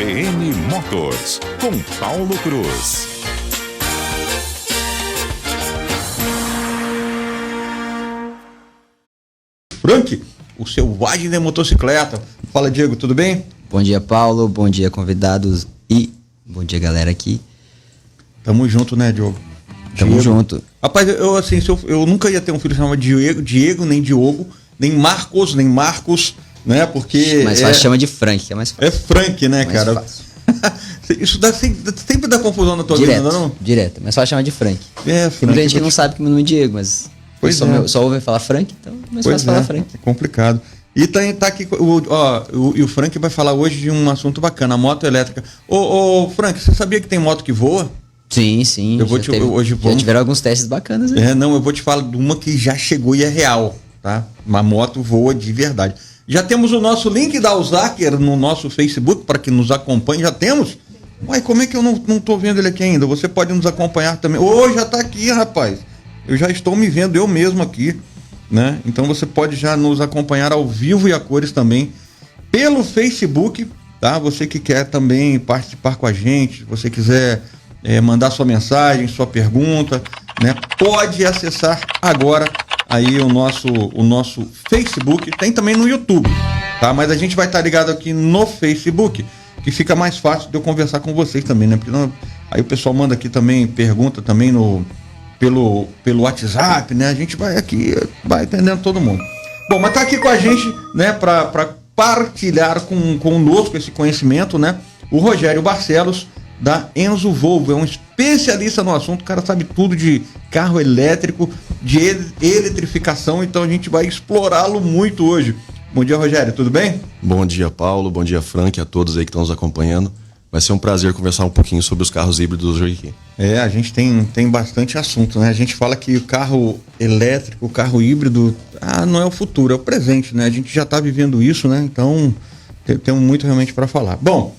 CBN Motors, com Paulo Cruz. Frank, o selvagem da motocicleta. Fala, Diego, tudo bem? Bom dia, Paulo. Bom dia, convidados. E bom dia, galera aqui. Tamo junto, né, Diogo? Tamo junto. Rapaz, eu nunca ia ter um filho chamado Diego, nem Diogo, nem Marcos, né? Porque. Mas fácil chama de Frank, que é mais fácil. É Frank, né, mais cara? Fácil. Isso sempre dá confusão na tua vida, não? Direto, mas só chama de Frank. É, Frank. Tem muita gente que não sabe que meu nome é Diego, mas só ouve falar Frank, então é mais fácil falar Frank. É complicado. E tá aqui, o Frank vai falar hoje de um assunto bacana, a moto elétrica. Ô, Frank, você sabia que tem moto que voa? Sim. Já tiveram alguns testes bacanas aí. Eu vou te falar de uma que já chegou e é real, tá? Uma moto voa de verdade. Já temos o nosso link da Alzaker no nosso Facebook, para que nos acompanhe, já temos? Uai, como é que eu não tô vendo ele aqui ainda? Você pode nos acompanhar também. Já tá aqui, rapaz. Eu já estou me vendo eu mesmo aqui, né? Então você pode já nos acompanhar ao vivo e a cores também pelo Facebook, tá? Você que quer também participar com a gente, você quiser mandar sua mensagem, sua pergunta, né? Pode acessar agora aí o nosso Facebook, tem também no YouTube, tá? Mas a gente vai estar ligado aqui no Facebook, que fica mais fácil de eu conversar com vocês também, né? Porque aí o pessoal manda aqui também, pergunta também pelo WhatsApp, né? A gente vai atendendo todo mundo. Bom, mas tá aqui com a gente, né, para partilhar conosco esse conhecimento, né? O Rogério Barcelos, da Enzo Volvo, é um especialista no assunto, o cara sabe tudo de carro elétrico, de eletrificação, então a gente vai explorá-lo muito hoje. Bom dia, Rogério, tudo bem? Bom dia, Paulo, bom dia, Frank, a todos aí que estão nos acompanhando. Vai ser um prazer conversar um pouquinho sobre os carros híbridos hoje aqui. A gente tem bastante assunto, né? A gente fala que o carro elétrico, o carro híbrido, não é o futuro, é o presente, né? A gente já está vivendo isso, né? Então, temos muito realmente para falar. Bom,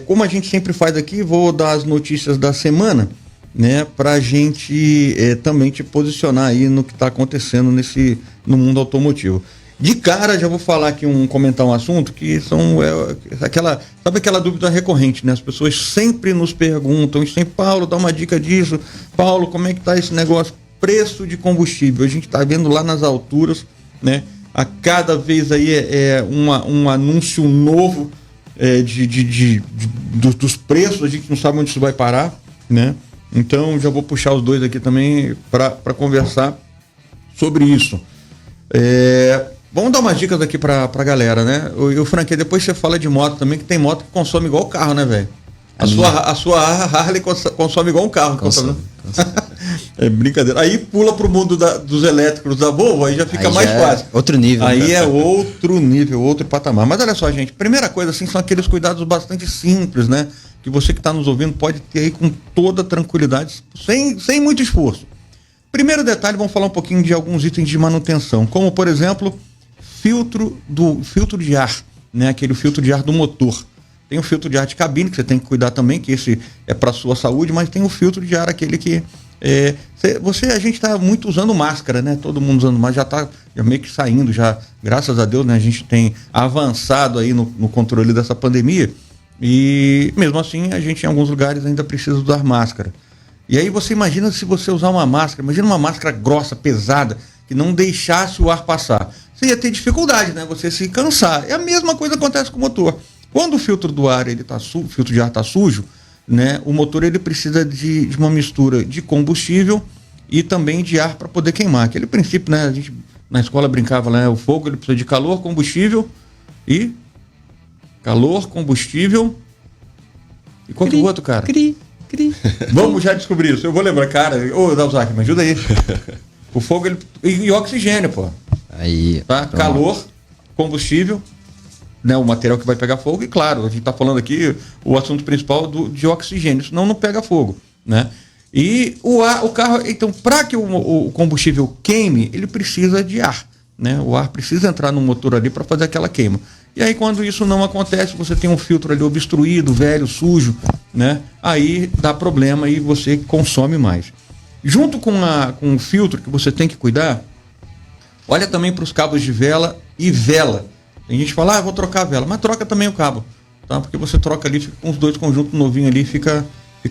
como a gente sempre faz aqui, vou dar as notícias da semana, né? Para a gente também te posicionar aí no que está acontecendo no mundo automotivo. De cara, já vou falar aqui, comentar um assunto que sabe aquela dúvida recorrente, né? As pessoas sempre nos perguntam, Paulo, dá uma dica disso, Paulo, como é que tá esse negócio? Preço de combustível, a gente tá vendo lá nas alturas, né? A cada vez aí um anúncio novo dos preços, a gente não sabe onde isso vai parar, né? Então, já vou puxar os dois aqui também para conversar sobre isso. Vamos dar umas dicas aqui pra galera, né? O Frank, depois você fala de moto também, que tem moto que consome igual carro, né, velho? A sua Harley consome igual um carro. Consome. É brincadeira. Aí pula pro mundo dos elétricos da Volvo, aí já fica mais fácil. Outro nível. Aí é outro nível, outro patamar. Mas olha só, gente, primeira coisa, assim, são aqueles cuidados bastante simples, né? Que você que está nos ouvindo pode ter aí com toda tranquilidade, sem muito esforço. Primeiro detalhe, vamos falar um pouquinho de alguns itens de manutenção, como, por exemplo, filtro de ar, né? Aquele filtro de ar do motor. Tem o filtro de ar de cabine, que você tem que cuidar também, que esse é para sua saúde, mas tem o filtro de ar, aquele que a gente está muito usando máscara, né? Todo mundo usando máscara, já meio que saindo, já, graças a Deus, né? A gente tem avançado aí no controle dessa pandemia, e mesmo assim a gente em alguns lugares ainda precisa usar máscara. E aí você imagina se você usar uma máscara, imagina uma máscara grossa, pesada, que não deixasse o ar passar. Você ia ter dificuldade, né? Você se cansar. É a mesma coisa que acontece com o motor. Quando o filtro do ar, o filtro de ar está sujo, né? O motor ele precisa de uma mistura de combustível e também de ar para poder queimar. Aquele princípio, né? A gente na escola brincava lá, o fogo ele precisa de calor, combustível e qual que é o outro, cara? Cri. Vamos já descobrir isso. Eu vou lembrar, cara. Ô, Dalzac, me ajuda aí. O fogo e oxigênio, pô. Aí. Tá? Calor, combustível, né? O material que vai pegar fogo, e claro, a gente tá falando aqui o assunto principal de oxigênio, senão não pega fogo, né? E o carro, então, para que o combustível queime, ele precisa de ar, né? O ar precisa entrar no motor ali para fazer aquela queima. E aí, quando isso não acontece, você tem um filtro ali obstruído, velho, sujo, né? Aí dá problema e você consome mais. Junto com o filtro que você tem que cuidar, olha também para os cabos de vela e vela. Tem gente que fala, vou trocar a vela, mas troca também o cabo. tá? Porque você troca ali, fica com os dois conjuntos novinhos ali, fica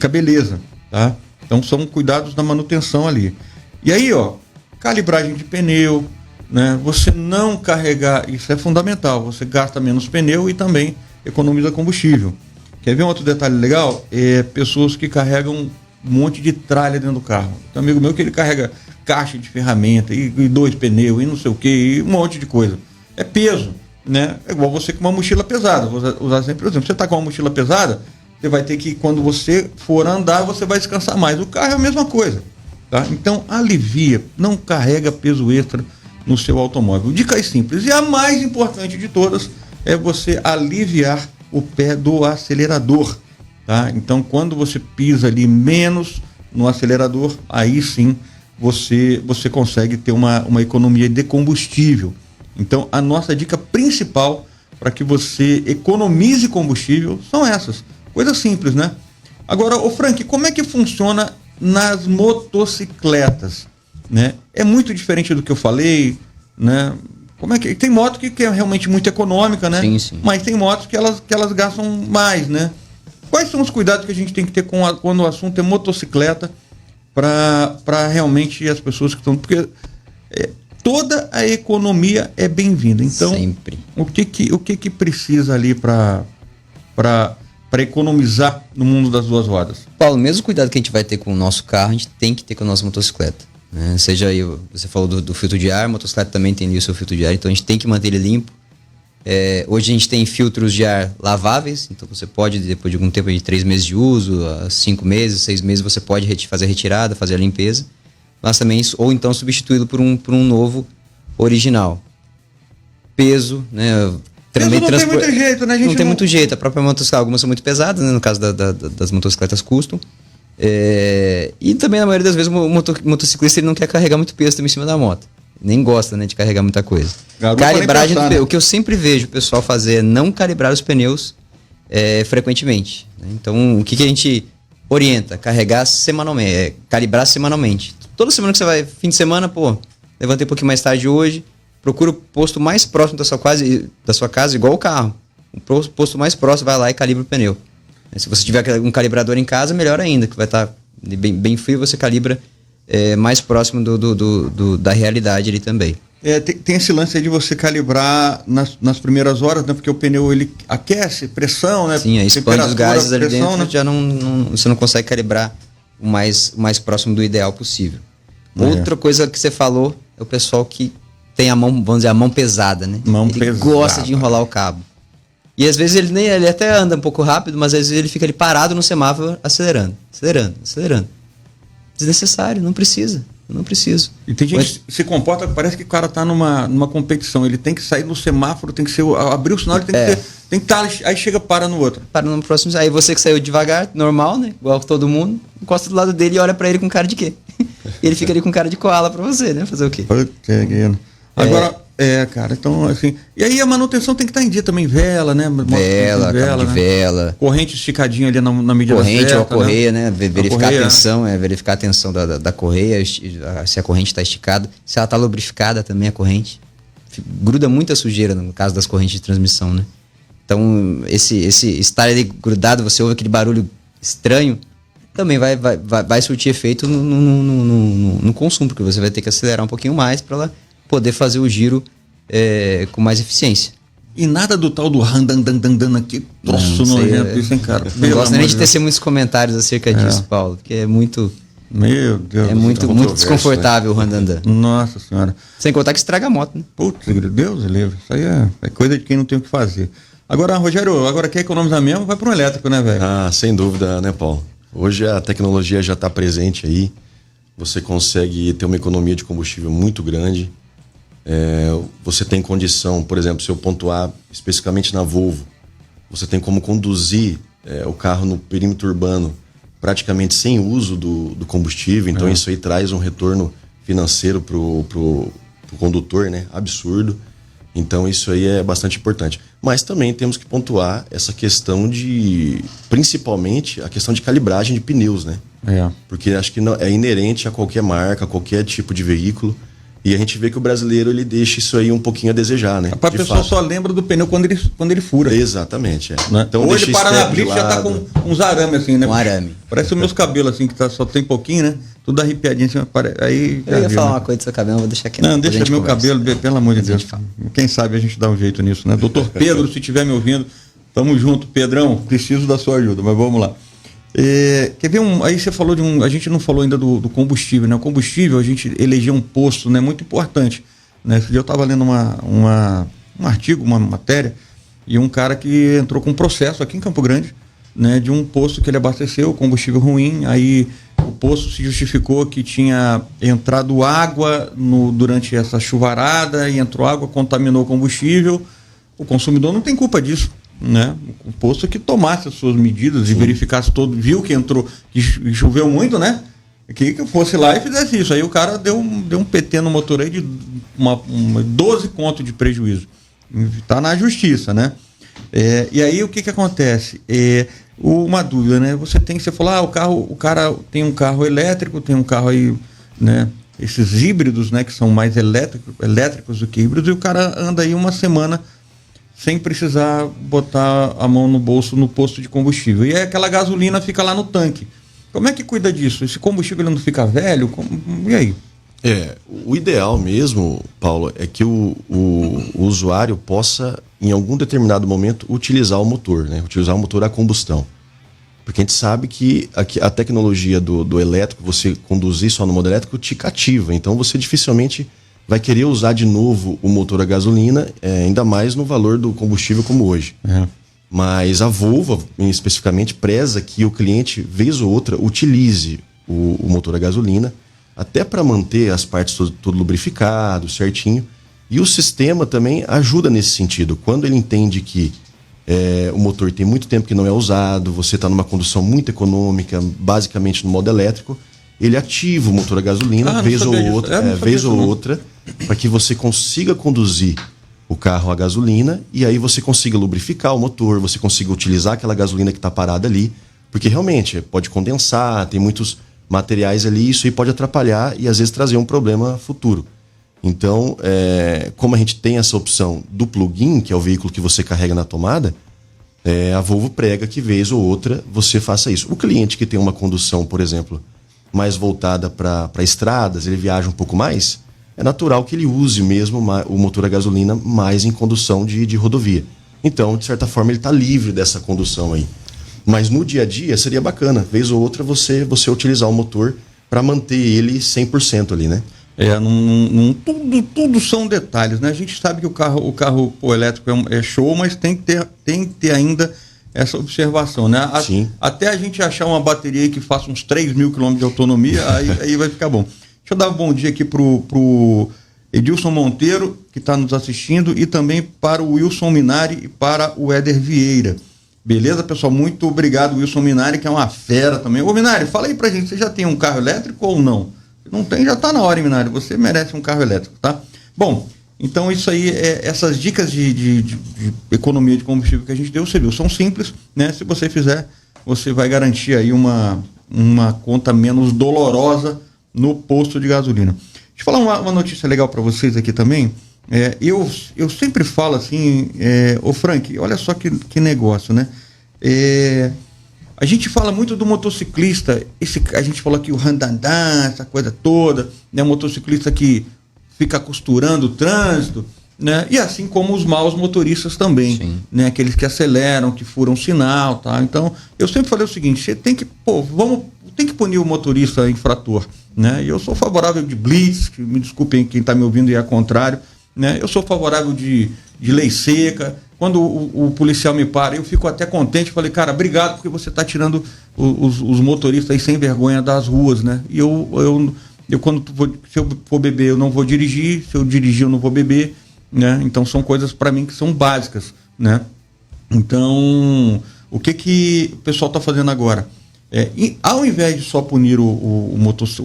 beleza, tá? Então são cuidados da manutenção ali. E aí, ó, calibragem de pneu, né? Você não carregar, isso é fundamental, você gasta menos pneu e também economiza combustível. Quer ver um outro detalhe legal? Pessoas que carregam um monte de tralha dentro do carro. Tem um amigo meu que ele carrega caixa de ferramenta e 2 pneus e não sei o que, e um monte de coisa. É peso, né? É igual você com uma mochila pesada. Vou usar sempre, por exemplo, você está com uma mochila pesada, você vai ter que, quando você for andar, você vai descansar mais. O carro é a mesma coisa, tá? Então, alivia, não carrega peso extra no seu automóvel. Dicas simples. E a mais importante de todas é você aliviar o pé do acelerador, tá? Então, quando você pisa ali menos no acelerador, aí sim você consegue ter uma economia de combustível. Então, a nossa dica principal para que você economize combustível são essas. Coisas simples, né? Agora, ô Frank, como é que funciona nas motocicletas, né? É muito diferente do que eu falei, né? Como é que tem moto que é realmente muito econômica, né? Sim, sim. Mas tem motos que elas gastam mais, né? Quais são os cuidados que a gente tem que ter quando o assunto é motocicleta para realmente as pessoas que estão... Porque toda a economia é bem-vinda. Então, sempre. O que precisa ali para economizar no mundo das duas rodas? Paulo, mesmo cuidado que a gente vai ter com o nosso carro, a gente tem que ter com a nossa motocicleta, né? Seja aí, você falou do filtro de ar, a motocicleta também tem ali o seu filtro de ar, então a gente tem que manter ele limpo. Hoje a gente tem filtros de ar laváveis, então você pode, depois de algum tempo, de 3 meses de uso, 5 meses, 6 meses, você pode fazer a retirada, fazer a limpeza, mas também, ou então substituí-lo por um novo original. Peso, né? Também não tem muito jeito, né? A gente não tem muito jeito. A própria motocicleta, algumas são muito pesadas, né? No caso das motocicletas custom. E também, na maioria das vezes, o motociclista ele não quer carregar muito peso também em cima da moto. Nem gosta, né, de carregar muita coisa. Calibragem do pneu. O que eu sempre vejo o pessoal fazer é não calibrar os pneus frequentemente, né? Então, o que a gente orienta? Carregar semanalmente, calibrar semanalmente. Toda semana que você vai, fim de semana, levantei um pouquinho mais tarde hoje, procura o posto mais próximo da sua casa, igual o carro. O posto mais próximo, vai lá e calibra o pneu. Se você tiver um calibrador em casa, melhor ainda, que vai estar bem frio, você calibra mais próximo da realidade ali também. Tem esse lance aí de você calibrar nas primeiras horas, né? Porque o pneu ele aquece, pressão, né? Sim, expande os gases ali pressão, dentro, né? Você não consegue calibrar o mais próximo do ideal possível. Outra coisa que você falou é o pessoal que tem a mão, vamos dizer, a mão pesada, né? Ele gosta de enrolar o cabo. E às vezes ele até anda um pouco rápido, mas às vezes ele fica ali parado no semáforo acelerando. Desnecessário, não precisa. Eu não preciso. E tem gente que se comporta, parece que o cara tá numa competição. Ele tem que sair no semáforo, tem que ser. Abrir o sinal, ele tem que estar. Aí chega, para no outro. Para no próximo. Aí você que saiu devagar, normal, né? Igual todo mundo, encosta do lado dele e olha pra ele com cara de quê? E ele fica ali com cara de koala pra você, né? Fazer o quê? Agora, cara, então assim. E aí a manutenção tem que estar em dia também, vela, né? Vela. Corrente esticadinha ali na medida certa. Corrente ou a correia, né? Verificar a tensão, verificar a tensão da correia, se a corrente está esticada, se ela está lubrificada também a corrente. Gruda muita sujeira no caso das correntes de transmissão, né? Então, esse estar ali grudado, você ouve aquele barulho estranho, também vai surtir efeito no consumo, porque você vai ter que acelerar um pouquinho mais para ela poder fazer o giro com mais eficiência. E nada do tal do randandandandan aqui, troço nojento isso, hein, cara? Não gosto nem de tecer muitos comentários acerca disso, Paulo, porque é muito... Meu Deus. É muito desconfortável, né? O randandan. Nossa senhora. Sem contar que estraga a moto, né? Putz, Deus livre. Isso aí é coisa de quem não tem o que fazer. Agora, Rogério, quer economizar mesmo, vai para um elétrico, né, velho? Sem dúvida, né, Paulo? Hoje a tecnologia já está presente aí. Você consegue ter uma economia de combustível muito grande. Você tem condição, por exemplo, se eu pontuar especificamente na Volvo, você tem como conduzir o carro no perímetro urbano praticamente sem uso do combustível. Então isso aí traz um retorno financeiro pro condutor, né? Absurdo. Então isso aí é bastante importante. Mas também temos que pontuar essa questão principalmente a questão de calibragem de pneus, né? Porque acho que é inerente a qualquer marca, a qualquer tipo de veículo. E a gente vê que o brasileiro ele deixa isso aí um pouquinho a desejar, né? A pessoa só lembra do pneu quando ele fura. Exatamente, é. Né? Então, hoje para na step de blitz já tá lado. com uns arames assim, né? Um arame. Parece os meus cabelos assim, que só tem pouquinho, né? Tudo arrepiadinho assim, aí Eu ia viu, falar né? uma coisa do seu cabelo, não vou deixar aqui. Não, Depois a deixa gente meu conversa. cabelo, pelo amor de Depois a Deus. gente fala. Quem sabe a gente dá um jeito nisso, né? Doutor Pedro, se estiver me ouvindo, tamo junto. Pedrão, preciso da sua ajuda, mas vamos lá. Quer ver aí você falou a gente não falou ainda do combustível, né? O combustível, a gente elegeu um posto, né? Muito importante, né? Esse dia eu estava lendo um artigo, uma matéria, e um cara que entrou com um processo aqui em Campo Grande, né? De um posto que ele abasteceu, combustível ruim, aí o posto se justificou que tinha entrado água durante essa chuvarada, e entrou água, contaminou o combustível. O consumidor não tem culpa disso, né? O posto que tomasse as suas medidas e verificasse todo, viu que entrou, que choveu muito, né? Que fosse lá e fizesse isso. Aí o cara deu um PT no motor aí de 12 conto de prejuízo. Tá na justiça, né? E aí o que acontece? Uma dúvida, né? Você falou, o cara tem um carro elétrico, tem um carro aí, né? Esses híbridos, né? Que são mais elétricos do que híbridos, e o cara anda aí uma semana sem precisar botar a mão no bolso no posto de combustível. E aí aquela gasolina fica lá no tanque. Como é que cuida disso? Esse combustível ele não fica velho? E aí? O ideal mesmo, Paulo, é que o usuário possa, em algum determinado momento, utilizar o motor, né? Utilizar o motor a combustão. Porque a gente sabe que a tecnologia do elétrico, você conduzir só no modo elétrico, te cativa. Então você dificilmente vai querer usar de novo o motor a gasolina, ainda mais no valor do combustível como hoje. Mas a Volvo, especificamente, preza que o cliente, vez ou outra, utilize o motor a gasolina, até para manter as partes tudo lubrificado, certinho. E o sistema também ajuda nesse sentido. Quando ele entende que o motor tem muito tempo que não é usado, você está numa condução muito econômica, basicamente no modo elétrico, ele ativa o motor a gasolina, vez ou outra, para que você consiga conduzir o carro a gasolina e aí você consiga lubrificar o motor, você consiga utilizar aquela gasolina que está parada ali, porque realmente pode condensar, tem muitos materiais ali, isso aí pode atrapalhar e às vezes trazer um problema futuro. Então, como a gente tem essa opção do plug-in, que é o veículo que você carrega na tomada, a Volvo prega que vez ou outra você faça isso. O cliente que tem uma condução, por exemplo, mais voltada para estradas, ele viaja um pouco mais, é natural que ele use mesmo o motor a gasolina mais em condução de rodovia. Então, de certa forma, ele está livre dessa condução aí. Mas no dia a dia seria bacana, vez ou outra, você utilizar o motor para manter ele 100% ali, né? Tudo são detalhes, né? A gente sabe que o carro elétrico é show, mas tem que ter ainda essa observação, né? Sim. Até a gente achar uma bateria aí que faça uns 3.000 km de autonomia, aí vai ficar bom. Deixa eu dar um bom dia aqui pro Edilson Monteiro, que está nos assistindo, e também para o Wilson Minari e para o Éder Vieira. Beleza, pessoal? Muito obrigado, Wilson Minari, que é uma fera também. Ô, Minari, fala aí pra gente, você já tem um carro elétrico ou não? Se não tem, já tá na hora, Minari. Você merece um carro elétrico, tá? Bom, então isso aí, essas dicas de economia de combustível que a gente deu, você viu, são simples, né? Se você fizer, você vai garantir aí uma conta menos dolorosa no posto de gasolina. Deixa eu falar uma notícia legal para vocês aqui também. Eu sempre falo assim, ô Frank, olha só que negócio, né? A gente fala muito do motociclista, a gente falou aqui o randandã, essa coisa toda, né? O motociclista que fica costurando o trânsito, né? E assim como os maus motoristas também, Sim. né? Aqueles que aceleram, que furam sinal, tá? Então, eu sempre falei o seguinte, você tem que, tem que punir o motorista infrator, né? E eu sou favorável de blitz, que me desculpem quem está me ouvindo e é contrário, né? Eu sou favorável de lei seca. Quando o policial me para, eu fico até contente, falei, cara, obrigado, porque você está tirando os motoristas aí sem vergonha das ruas, né? E eu se eu for beber, eu não vou dirigir, se eu dirigir, eu não vou beber, né? Então são coisas para mim que são básicas, né? Então, o que o pessoal está fazendo agora? Ao invés de só punir o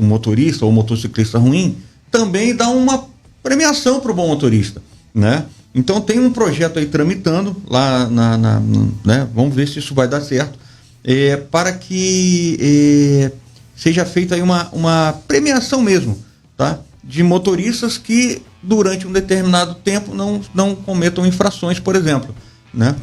motorista ou o motociclista ruim, também dá uma premiação para o bom motorista, né? Então tem um projeto aí tramitando lá né? Vamos ver se isso vai dar certo, para que seja feita aí uma premiação mesmo, tá? de motoristas que durante um determinado tempo não cometam infrações, por exemplo, né?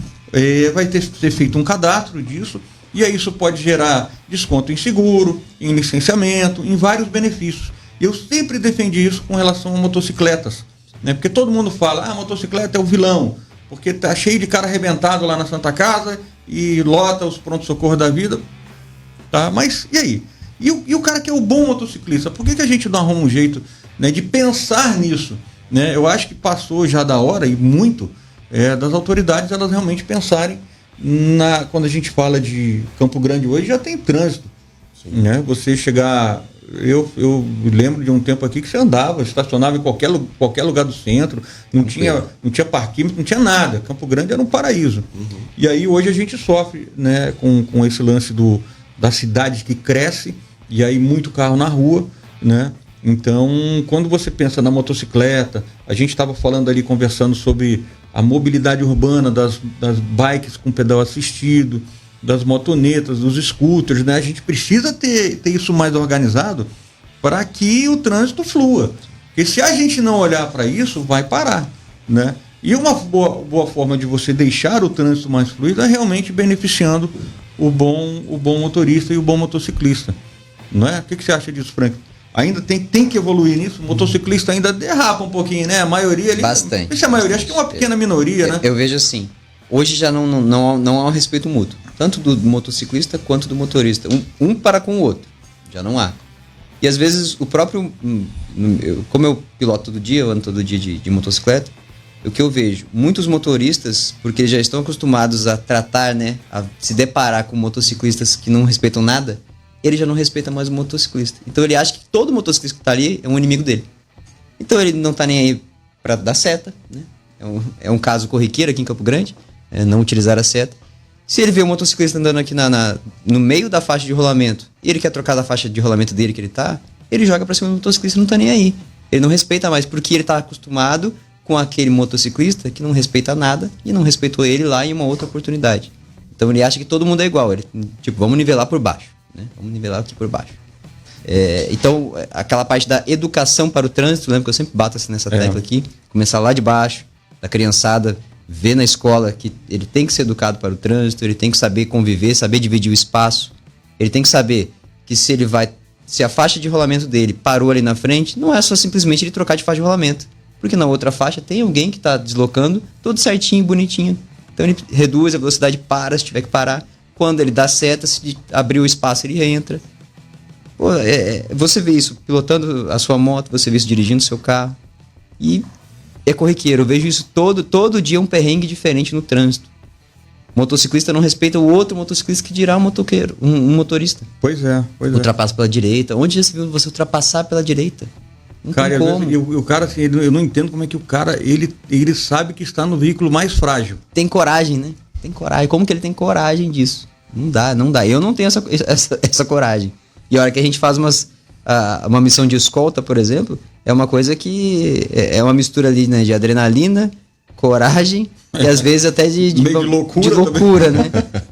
Vai ser feito um cadastro disso, e aí isso pode gerar desconto em seguro, em licenciamento, em vários benefícios. Eu sempre defendi isso com relação a motocicletas, né? Porque todo mundo fala, a motocicleta é o vilão, porque tá cheio de cara arrebentado lá na Santa Casa e lota os pronto-socorro da vida, tá? Mas e aí? E o cara que é o bom motociclista, por que a gente não arruma um jeito, né, de pensar nisso, né? Eu acho que passou já da hora, e muito, das autoridades elas realmente pensarem quando a gente fala de Campo Grande hoje, já tem trânsito, né? Você chegar... Eu lembro de um tempo aqui que você andava, estacionava em qualquer lugar do centro, não tinha parquímetro, não tinha nada. Campo Grande era um paraíso. E aí hoje a gente sofre, né, com esse lance da cidade que cresce, e aí muito carro na rua, né? Então, quando você pensa na motocicleta, a gente estava falando ali, conversando sobre a mobilidade urbana das bikes com pedal assistido, das motonetas, dos scooters, né? A gente precisa ter isso mais organizado para que o trânsito flua. Porque se a gente não olhar para isso, vai parar, né? E uma boa forma de você deixar o trânsito mais fluido é realmente beneficiando o bom motorista e o bom motociclista, não é? O que você acha disso, Frank? Ainda tem que evoluir nisso? O motociclista ainda derrapa um pouquinho, né? A maioria ali... Bastante. Não é a maioria, acho que é uma pequena minoria, né? Eu vejo assim, hoje já não há um respeito mútuo, tanto do motociclista quanto do motorista, um para com o outro, já não há. E às vezes o próprio, como eu piloto todo dia, eu ando todo dia de motocicleta, o que eu vejo, muitos motoristas, porque já estão acostumados a tratar, né, a se deparar com motociclistas que não respeitam nada, ele já não respeita mais o motociclista. Então ele acha que todo motociclista que está ali é um inimigo dele. Então ele não está nem aí para dar seta, né? É um caso corriqueiro aqui em Campo Grande, não utilizar a seta. Se ele vê um motociclista andando aqui no meio da faixa de rolamento e ele quer trocar da faixa de rolamento dele que ele tá, ele joga pra cima do motociclista e não tá nem aí. Ele não respeita mais, porque ele tá acostumado com aquele motociclista que não respeita nada e não respeitou ele lá em uma outra oportunidade. Então ele acha que todo mundo é igual. Ele, tipo, vamos nivelar por baixo, né? Vamos nivelar aqui por baixo. Então, aquela parte da educação para o trânsito, lembra que eu sempre bato assim nessa tecla aqui, começar lá de baixo, da criançada, ver na escola que ele tem que ser educado para o trânsito, ele tem que saber conviver, saber dividir o espaço, ele tem que saber que se a faixa de rolamento dele parou ali na frente, não é só simplesmente ele trocar de faixa de rolamento, porque na outra faixa tem alguém que está deslocando tudo certinho, bonitinho. Então ele reduz a velocidade, para se tiver que parar. Quando ele dá seta, se abrir o espaço, ele entra. Pô, você vê isso pilotando a sua moto, você vê isso dirigindo o seu carro. E é corriqueiro, eu vejo isso todo dia, um perrengue diferente no trânsito. O motociclista não respeita o outro motociclista, que dirá um motoqueiro, um motorista. Pois é. Ultrapassa pela direita. Onde já se viu você ultrapassar pela direita? Não cara, tem como. O cara, assim, eu não entendo como é que o cara, ele sabe que está no veículo mais frágil. Tem coragem, né? Tem coragem. Como que ele tem coragem disso? Não dá. Eu não tenho essa coragem. E a hora que a gente faz uma missão de escolta, por exemplo, é uma coisa que é uma mistura ali, né, de adrenalina, coragem e às vezes até de loucura, né?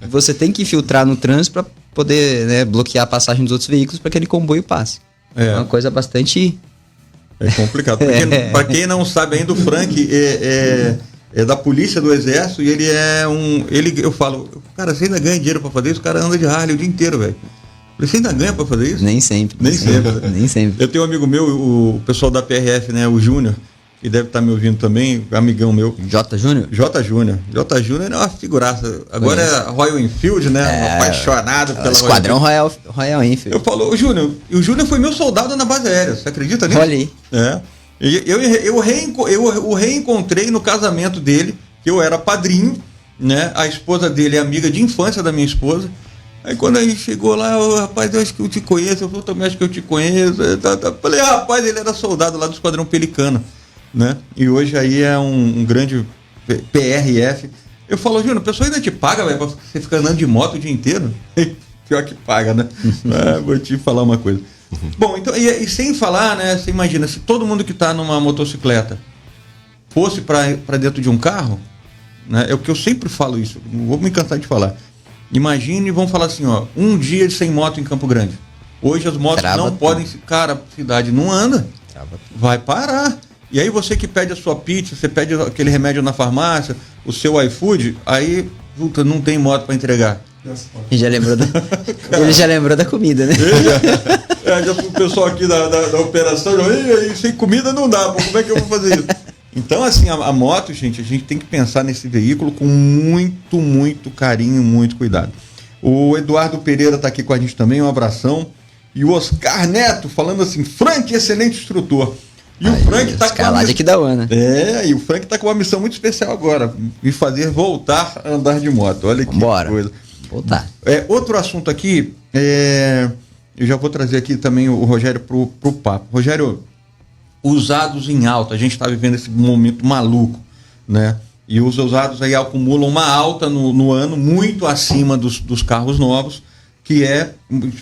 Você tem que filtrar no trânsito para poder, né, bloquear a passagem dos outros veículos para que aquele comboio passe. É uma coisa bastante... É complicado. Para quem não sabe ainda, o Frank é da polícia, do exército, e ele eu falo, cara, você ainda ganha dinheiro para fazer isso? O cara anda de Harley o dia inteiro, velho. Você ainda ganha para fazer isso? Nem sempre. Nem sempre. Eu tenho um amigo meu, o pessoal da PRF, né, o Júnior, que deve estar me ouvindo também, amigão meu. J. Júnior? J. Júnior é uma figuraça. Agora é Royal Enfield, né? Apaixonado pela Esquadrão Royal Enfield. Eu falo, o Júnior foi meu soldado na base aérea. Você acredita nisso? Olha aí. Eu reencontrei no casamento dele, que eu era padrinho, né? A esposa dele é amiga de infância da minha esposa. Aí quando a gente chegou lá, rapaz, eu acho que eu te conheço. Eu também acho que eu te conheço. Falei, rapaz, ele era soldado lá do Esquadrão Pelicano, né? E hoje aí é um grande PRF. Eu falo, Júnior, a pessoa ainda te paga, velho, pra você ficar andando de moto o dia inteiro? Pior que paga, né? Vou te falar uma coisa. Bom, então, e sem falar, né? Você imagina, se todo mundo que tá numa motocicleta fosse para dentro de um carro, né? É o que eu sempre falo isso, não vou me cansar de falar. Imagine, vamos falar assim, ó, um dia sem moto em Campo Grande. Hoje as motos não podem... Cara, a cidade não anda. Vai parar. E aí você que pede a sua pizza, você pede aquele remédio na farmácia, o seu iFood, aí puta, não tem moto para entregar. Ele já lembrou da comida, né? Já o pessoal aqui da operação, sem comida não dá, pô, como é que eu vou fazer isso? Então, assim, a moto, gente, a gente tem que pensar nesse veículo com muito, muito carinho, muito cuidado. O Eduardo Pereira está aqui com a gente também, um abração. E o Oscar Neto falando assim, Frank, excelente instrutor. E o Frank está com uma aqui da Ana. e o Frank está com uma missão muito especial agora, me fazer voltar a andar de moto. Olha que coisa. Voltar. Outro assunto aqui, eu já vou trazer aqui também o Rogério pro papo. Rogério, usados em alta, a gente está vivendo esse momento maluco, né? E os usados aí acumulam uma alta no ano muito acima dos carros novos, que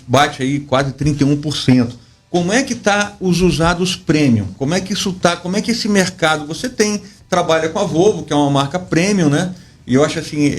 bate aí quase 31%. Como é que tá os usados premium? Como é que isso tá? Como é que esse mercado, você trabalha com a Volvo, que é uma marca premium, né? E eu acho assim,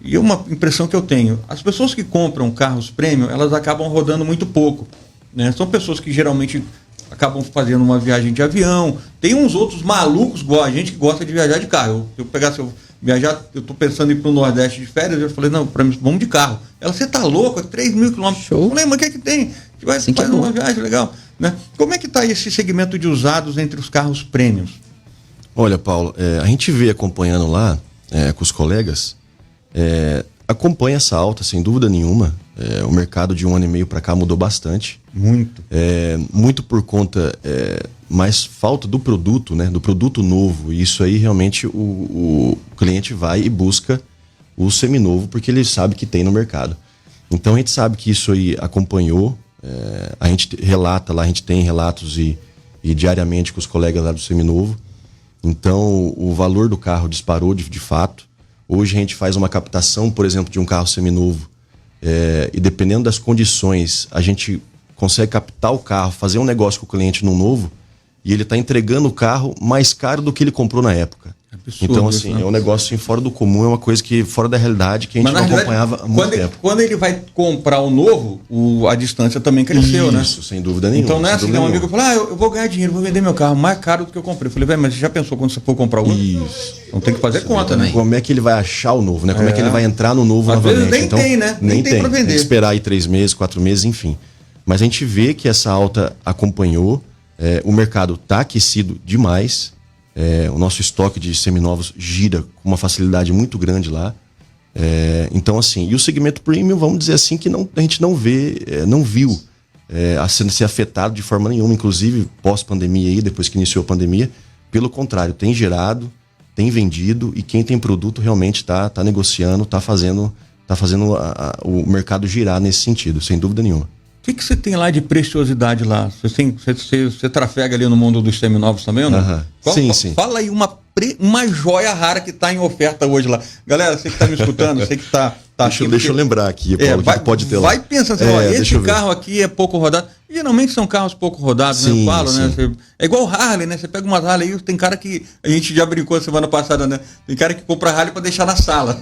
e uma impressão que eu tenho, as pessoas que compram carros premium, elas acabam rodando muito pouco, né? São pessoas que geralmente acabam fazendo uma viagem de avião. Tem uns outros malucos igual a gente que gosta de viajar de carro. Se eu viajar, eu tô pensando em ir pro Nordeste de férias, eu falei, não, vamos de carro. Ela, você tá louco, 3.000 quilômetros. Show. Eu falei, mas o que é que tem? A gente vai fazer uma viagem legal, né? Como é que tá esse segmento de usados entre os carros premiums? Olha, Paulo, a gente vê acompanhando lá com os colegas, acompanha essa alta, sem dúvida nenhuma. O mercado de 1 ano e meio para cá mudou bastante. Muito. Muito por conta mais falta do produto, né? Do produto novo. E isso aí realmente o cliente vai e busca o seminovo porque ele sabe que tem no mercado. Então a gente sabe que isso aí acompanhou. A gente relata lá, a gente tem relatos e diariamente com os colegas lá do seminovo. Então o valor do carro disparou de fato. Hoje a gente faz uma captação, por exemplo, de um carro seminovo. E dependendo das condições, a gente consegue captar o carro, fazer um negócio com o cliente no novo e ele está entregando o carro mais caro do que ele comprou na época. Absurdo, então, assim, isso, né? É um negócio assim, fora do comum, é uma coisa que fora da realidade que a gente não acompanhava há muito tempo. Quando ele vai comprar o novo, a distância também cresceu, né? Isso, sem dúvida nenhuma. Então, nessa, tem um amigo que fala, eu vou ganhar dinheiro, vou vender meu carro mais caro do que eu comprei. Eu falei, velho, mas você já pensou quando você for comprar outro? Isso. Então tem que fazer conta, né? Como é que ele vai achar o novo, né? Como é que ele vai entrar no novo Às novamente? Vezes nem então, tem, né? Nem tem para vender. Tem que esperar aí 3 meses, 4 meses, enfim. Mas a gente vê que essa alta acompanhou, o mercado está aquecido demais, o nosso estoque de seminovos gira com uma facilidade muito grande lá. Então, assim, e o segmento premium, vamos dizer assim, que a gente não viu sendo ser afetado de forma nenhuma, inclusive pós-pandemia aí, depois que iniciou a pandemia. Pelo contrário, tem gerado, tem vendido e quem tem produto realmente está negociando, está fazendo o mercado girar nesse sentido, sem dúvida nenhuma. O que você tem lá de preciosidade lá? Você trafega ali no mundo dos seminovos também ou não? Sim. Fala aí uma joia rara que está em oferta hoje lá. Galera, você que está me escutando, você que está deixa eu lembrar aqui, Paulo, que pode ter lá. Vai pensando assim, esse carro aqui é pouco rodado. Geralmente são carros pouco rodados, sim, né? Eu falo, sim. né? É igual Harley, né? Você pega uma Harley aí, tem cara que... A gente já brincou semana passada, né? Tem cara que compra Harley para deixar na sala.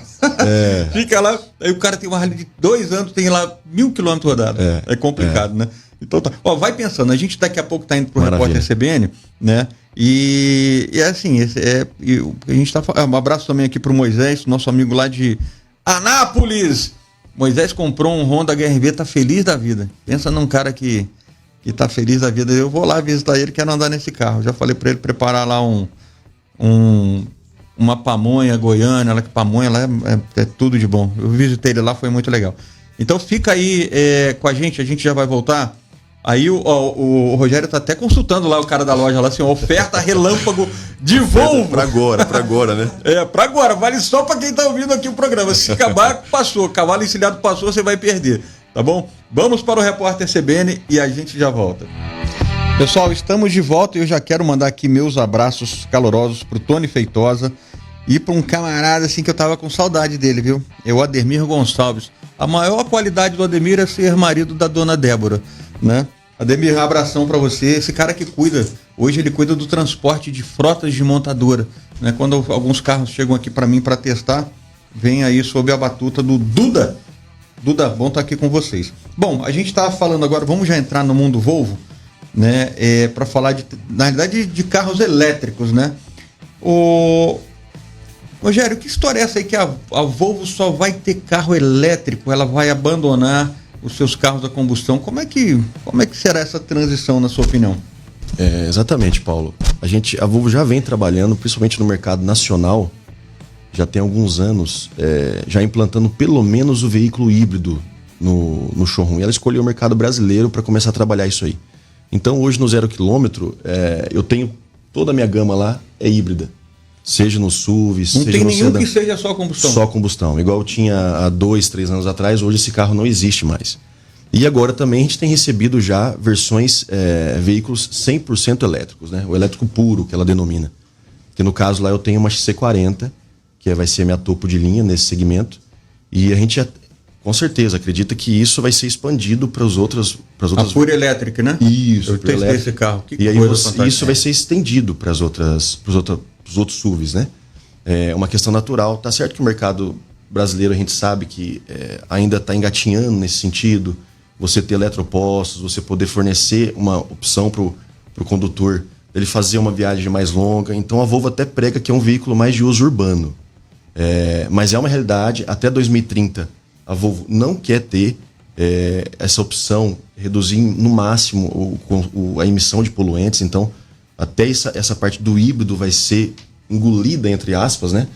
Fica lá, aí o cara tem uma Harley de 2 anos, tem lá 1.000 quilômetros rodados. É complicado, né? Então tá. Vai pensando, a gente daqui a pouco tá indo pro Repórter CBN, né? E assim, a gente tá falando. Um abraço também aqui pro Moisés, nosso amigo lá de Anápolis. Moisés comprou um Honda HR-V, tá feliz da vida. Pensa num cara que tá feliz da vida. Eu vou lá visitar ele, quero andar nesse carro. Já falei para ele preparar lá uma pamonha goiana, ela que pamonha lá é tudo de bom. Eu visitei ele lá, foi muito legal. Então fica aí com a gente já vai voltar. Aí o Rogério tá até consultando lá o cara da loja lá, assim, oferta relâmpago de Volvo. Pra agora, né? Pra agora, vale só pra quem tá ouvindo aqui o programa. Se acabar, passou. Cavalo encilhado passou, você vai perder. Tá bom? Vamos para o Repórter CBN e a gente já volta. Pessoal, estamos de volta e eu já quero mandar aqui meus abraços calorosos pro Tony Feitosa e para um camarada assim que eu tava com saudade dele, viu? É o Ademir Gonçalves. A maior qualidade do Ademir é ser marido da dona Débora, né? Ademir, abração para você. Esse cara que hoje ele cuida do transporte de frotas de montadora, né? Quando alguns carros chegam aqui para mim para testar, vem aí sob a batuta do Duda. Duda, bom estar aqui com vocês. Bom, a gente estava falando agora, vamos já entrar no mundo Volvo. né? Para falar na realidade de carros elétricos, né? Rogério, que história é essa aí que a Volvo só vai ter carro elétrico? Ela vai abandonar os seus carros a combustão? Como é que será essa transição, na sua opinião? Exatamente, Paulo. A Volvo já vem trabalhando, principalmente no mercado nacional, já tem alguns anos, já implantando pelo menos o veículo híbrido no showroom. E ela escolheu o mercado brasileiro para começar a trabalhar isso aí. Então, hoje no 0 km, eu tenho toda a minha gama lá é híbrida. Seja no SUV, não seja tem no nenhum sedã. que seja só combustão. Só combustão. Igual eu tinha há 2, 3 anos atrás, hoje esse carro não existe mais. E agora também a gente tem recebido já versões, veículos 100% elétricos, né? O elétrico puro, que ela denomina. Que no caso lá eu tenho uma XC40, que vai ser a minha topo de linha nesse segmento. E a gente, com certeza, acredita que isso vai ser expandido para as outras... A pura elétrica, né? Isso. Eu testei esse carro. E aí isso vai ser estendido para os outros SUVs, né? É uma questão natural. Tá certo que o mercado brasileiro, a gente sabe que ainda está engatinhando nesse sentido. Você ter eletropostos, você poder fornecer uma opção para o condutor, ele fazer uma viagem mais longa. Então a Volvo até prega que é um veículo mais de uso urbano. Mas é uma realidade, até 2030 a Volvo não quer ter essa opção, reduzir no máximo a emissão de poluentes. Então até essa parte do híbrido vai ser engolida, entre aspas, né?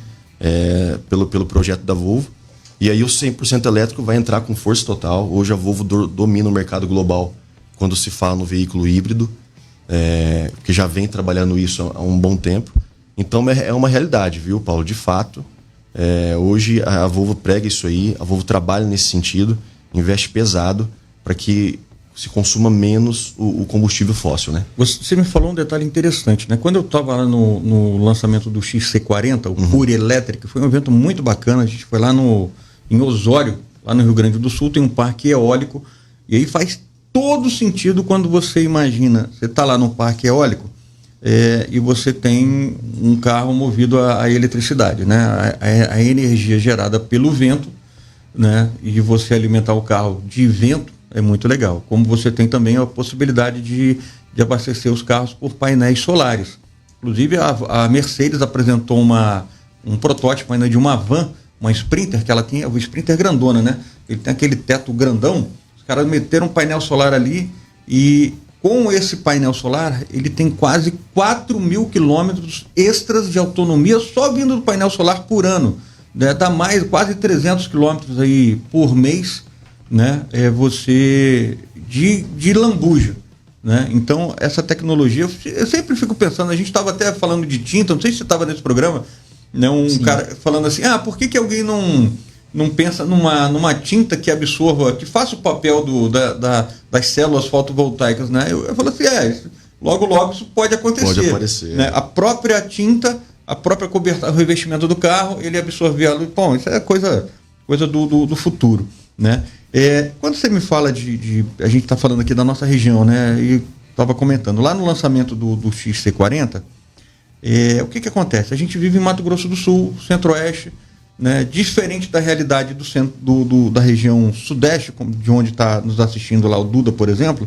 Pelo projeto da Volvo. E aí o 100% elétrico vai entrar com força total. Hoje a Volvo domina o mercado global quando se fala no veículo híbrido, que já vem trabalhando isso há um bom tempo. Então é uma realidade, viu, Paulo? De fato, hoje a Volvo prega isso aí, a Volvo trabalha nesse sentido, investe pesado para que se consuma menos o combustível fóssil, né? Você me falou um detalhe interessante, né? Quando eu estava lá no lançamento do XC40, o Pure Elétrico, foi um evento muito bacana. A gente foi lá em Osório, lá no Rio Grande do Sul, tem um parque eólico, e aí faz todo sentido quando você imagina, você está lá no parque eólico e você tem um carro movido a eletricidade, né? A energia gerada pelo vento, né? E você alimentar o carro de vento é muito legal. Como você tem também a possibilidade de abastecer os carros por painéis solares. Inclusive a Mercedes apresentou um protótipo ainda de uma van, uma Sprinter, que ela tinha, o Sprinter grandona, né? Ele tem aquele teto grandão. Os caras meteram um painel solar ali e com esse painel solar ele tem quase 4.000 quilômetros extras de autonomia só vindo do painel solar por ano, né? Dá mais quase 300 quilômetros aí por mês, né? Você de lambuja, né? Então essa tecnologia, eu sempre fico pensando, a gente estava até falando de tinta, não sei se você estava nesse programa, né? Sim. Cara falando assim, por que alguém não pensa numa tinta que absorva, que faça o papel das células fotovoltaicas, né? Eu falo assim, logo isso pode acontecer. Pode aparecer. Né? A própria tinta, a própria cobertura, o revestimento do carro, ele absorve a luz. Bom, isso é coisa do futuro, né? Quando você me fala a gente está falando aqui da nossa região, né? E estava comentando, lá no lançamento do XC40, o que acontece? A gente vive em Mato Grosso do Sul, Centro-Oeste, né? Diferente da realidade da região Sudeste, de onde está nos assistindo lá o Duda, por exemplo,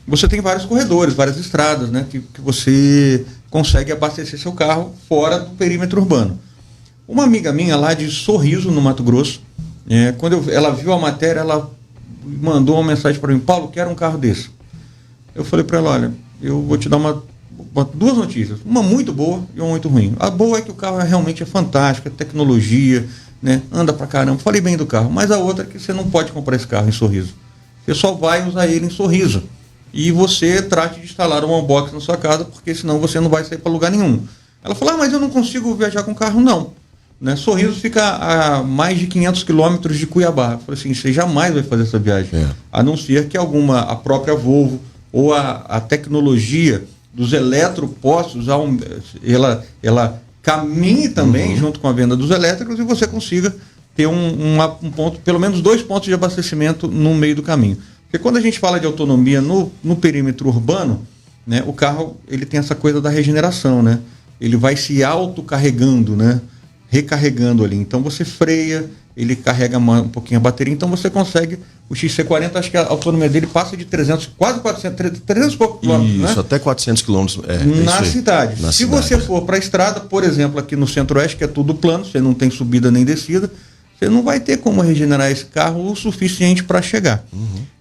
você tem vários corredores, várias estradas, né? Que você consegue abastecer seu carro fora do perímetro urbano. Uma amiga minha lá de Sorriso, no Mato Grosso, quando ela viu a matéria, ela mandou uma mensagem para mim: Paulo, quero um carro desse. Eu falei para ela: olha, eu vou te dar duas notícias, uma muito boa e uma muito ruim. A boa é que o carro realmente é fantástico, é tecnologia, né? Anda pra caramba, falei bem do carro. Mas a outra é que você não pode comprar esse carro em Sorriso, você só vai usar ele em Sorriso, e você trate de instalar um unbox na sua casa, porque senão você não vai sair para lugar nenhum. Ela falou: mas eu não consigo viajar com carro. Não, né? Sorriso fica a mais de 500 quilômetros de Cuiabá. Eu falei assim: você jamais vai fazer essa viagem, a não ser que a própria Volvo ou a tecnologia dos eletropostos, ela caminhe também junto com a venda dos elétricos, e você consiga ter um ponto, pelo menos 2 pontos de abastecimento no meio do caminho. Porque quando a gente fala de autonomia no perímetro urbano, né, o carro ele tem essa coisa da regeneração, né? Ele vai se autocarregando, né? Recarregando ali. Então você freia, ele carrega um pouquinho a bateria, então você consegue, o XC40, acho que a autonomia dele passa de 300, quase 400, 300 e poucos quilômetros, né? Isso, até 400 quilômetros. Na cidade. Se você for para a estrada, por exemplo, aqui no Centro-Oeste, que é tudo plano, você não tem subida nem descida, você não vai ter como regenerar esse carro o suficiente para chegar.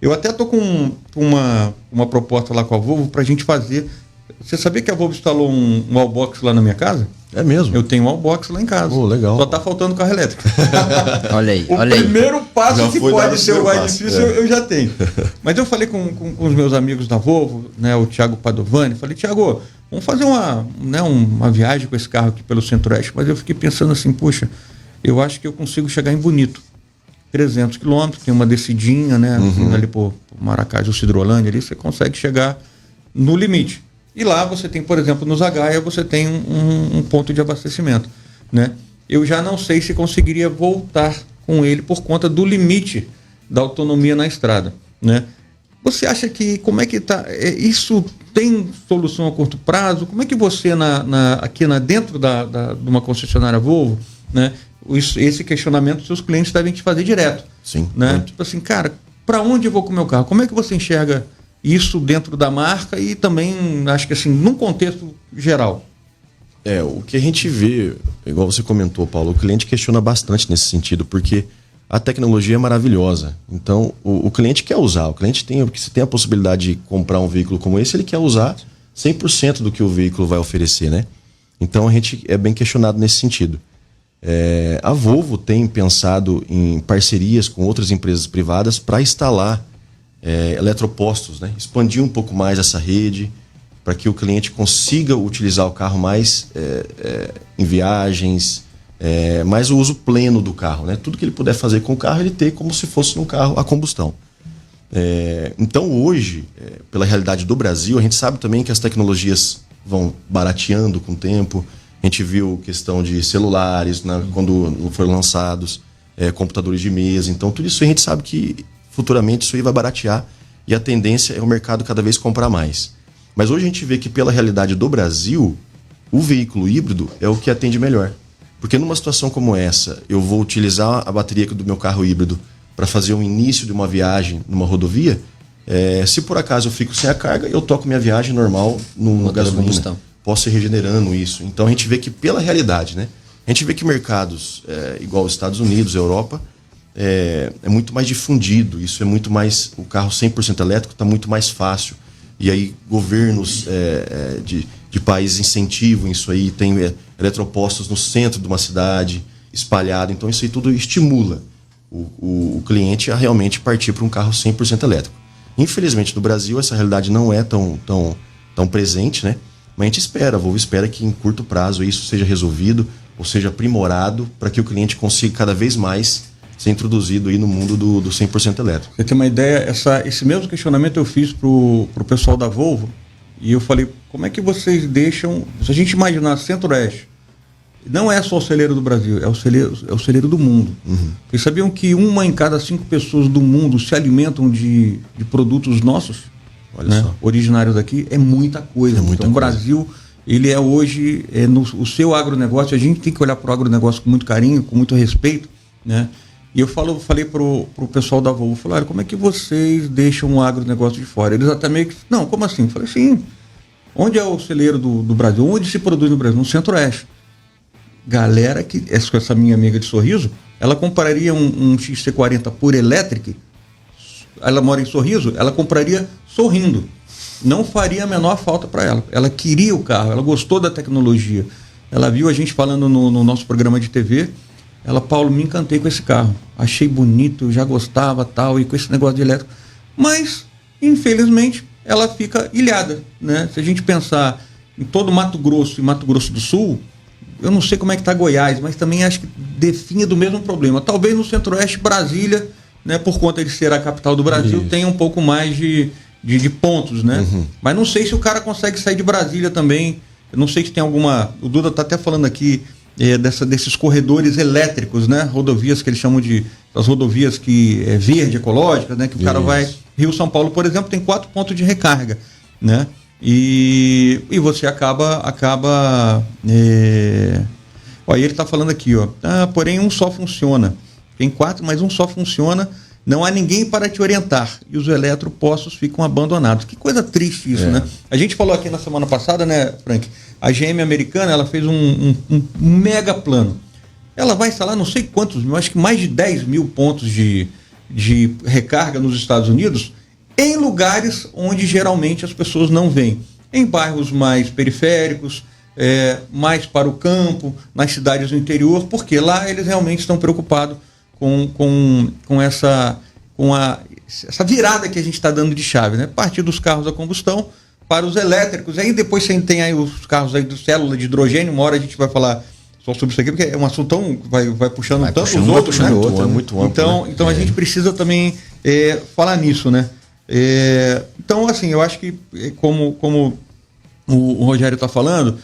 Eu até estou com uma proposta lá com a Volvo para a gente fazer. Você sabia que a Volvo instalou um wallbox lá na minha casa? É mesmo? Eu tenho um wallbox lá em casa. Legal. Só tá faltando carro elétrico. Olha aí, O olha aí. primeiro passo Já que foi pode dado ser o primeiro mais passo, difícil, eu já tenho. Mas eu falei com os meus amigos da Volvo, né, o Thiago Padovani, falei, Thiago, vamos fazer uma viagem com esse carro aqui pelo Centro-Oeste. Mas eu fiquei pensando assim, puxa, eu acho que eu consigo chegar em Bonito. 300 quilômetros, tem uma descidinha, né, ali por Maracás, o Cidrolândia, ali você consegue chegar no limite. E lá você tem, por exemplo, no Zagaia, você tem um ponto de abastecimento, né? Eu já não sei se conseguiria voltar com ele por conta do limite da autonomia na estrada, né? Você acha que, como é que tá, isso tem solução a curto prazo? Como é que você, aqui dentro de uma concessionária Volvo, né? Esse questionamento seus clientes devem te fazer direto. Sim. Né? Muito. Tipo assim, cara, para onde eu vou com o meu carro? Como é que você enxerga isso dentro da marca e também, acho que assim, num contexto geral? O que a gente vê, igual você comentou, Paulo, o cliente questiona bastante nesse sentido, porque a tecnologia é maravilhosa. Então, o cliente quer usar. O cliente porque se tem a possibilidade de comprar um veículo como esse, ele quer usar 100% do que o veículo vai oferecer, né? Então, a gente é bem questionado nesse sentido. A Volvo tem pensado em parcerias com outras empresas privadas para instalar eletropostos, né? Expandir um pouco mais essa rede para que o cliente consiga utilizar o carro mais em viagens, mais o uso pleno do carro, né? Tudo que ele puder fazer com o carro, ele ter como se fosse um carro a combustão. Então hoje, pela realidade do Brasil, a gente sabe também que as tecnologias vão barateando com o tempo. A gente viu questão de celulares, né, quando foram lançados, computadores de mesa. Então, tudo isso a gente sabe que futuramente isso aí vai baratear e a tendência é o mercado cada vez comprar mais. Mas hoje a gente vê que pela realidade do Brasil, o veículo híbrido é o que atende melhor. Porque numa situação como essa, eu vou utilizar a bateria do meu carro híbrido para fazer um início de uma viagem numa rodovia, se por acaso eu fico sem a carga, eu toco minha viagem normal no gasolina. Posso ir regenerando isso. Então a gente vê que pela realidade, né? A gente vê que mercados igual os Estados Unidos, Europa, é muito mais difundido. Isso é muito mais... O carro 100% elétrico está muito mais fácil. E aí governos de países incentivam isso aí. Tem eletropostos no centro de uma cidade, espalhado. Então isso aí tudo estimula o cliente a realmente partir para um carro 100% elétrico. Infelizmente no Brasil essa realidade não é tão presente, né? Mas a gente espera, a Volvo espera que em curto prazo isso seja resolvido ou seja aprimorado para que o cliente consiga cada vez mais ser introduzido aí no mundo do 100% elétrico. Você tem uma ideia, esse mesmo questionamento eu fiz pro pessoal da Volvo e eu falei, como é que vocês deixam, se a gente imaginar Centro-Oeste, não é só o celeiro do Brasil, é o celeiro do mundo. Vocês sabiam que 1 em cada 5 pessoas do mundo se alimentam de produtos nossos? Olha só. Originários daqui, é muita coisa. Então, o Brasil, ele é hoje, o seu agronegócio, a gente tem que olhar para o agronegócio com muito carinho, com muito respeito, né? E eu falei pro pessoal da Volvo, falaram, como é que vocês deixam o agronegócio de fora? Eles até meio que, não, como assim? Eu falei, sim, onde é o celeiro do Brasil? Onde se produz no Brasil? No Centro-Oeste. Galera, essa minha amiga de Sorriso, ela compraria um XC40 por elétrica, ela mora em Sorriso, ela compraria sorrindo. Não faria a menor falta para ela. Ela queria o carro, ela gostou da tecnologia. Ela viu a gente falando no nosso programa de TV. Ela, Paulo, me encantei com esse carro. Achei bonito, já gostava, tal, e com esse negócio de elétrico. Mas, infelizmente, ela fica ilhada, né? Se a gente pensar em todo Mato Grosso e Mato Grosso do Sul, eu não sei como é que está Goiás, mas também acho que definha do mesmo problema. Talvez no Centro-Oeste, Brasília, né, por conta de ser a capital do Brasil, tenha um pouco mais de pontos, né? Mas não sei se o cara consegue sair de Brasília também. Eu não sei se tem alguma... O Duda está até falando aqui desses corredores elétricos, né? Rodovias que eles chamam das rodovias que verde, ecológicas, né? Que o cara vai... Rio-São Paulo, por exemplo, tem 4 pontos de recarga, né? E você acaba Ó, e ele está falando aqui, ó. Porém, um só funciona. Tem 4, mas um só funciona. Não há ninguém para te orientar. E os eletropostos ficam abandonados. Que coisa triste isso, né? A gente falou aqui na semana passada, né, Frank? A GM americana, ela fez um mega plano. Ela vai instalar não sei quantos mil, acho que mais de 10 mil pontos de recarga nos Estados Unidos, em lugares onde geralmente as pessoas não vêm. Em bairros mais periféricos, mais para o campo, nas cidades do interior, porque lá eles realmente estão preocupados com essa virada que a gente está dando de chave, né? Partir dos carros a combustão para os elétricos. Aí depois você tem aí os carros aí de célula de hidrogênio. Uma hora a gente vai falar só sobre isso aqui, porque é um assunto tão... vai puxando tanto os outros, né? É muito amplo, então a gente precisa também falar nisso, né? Então, assim, eu acho que como o Rogério está falando,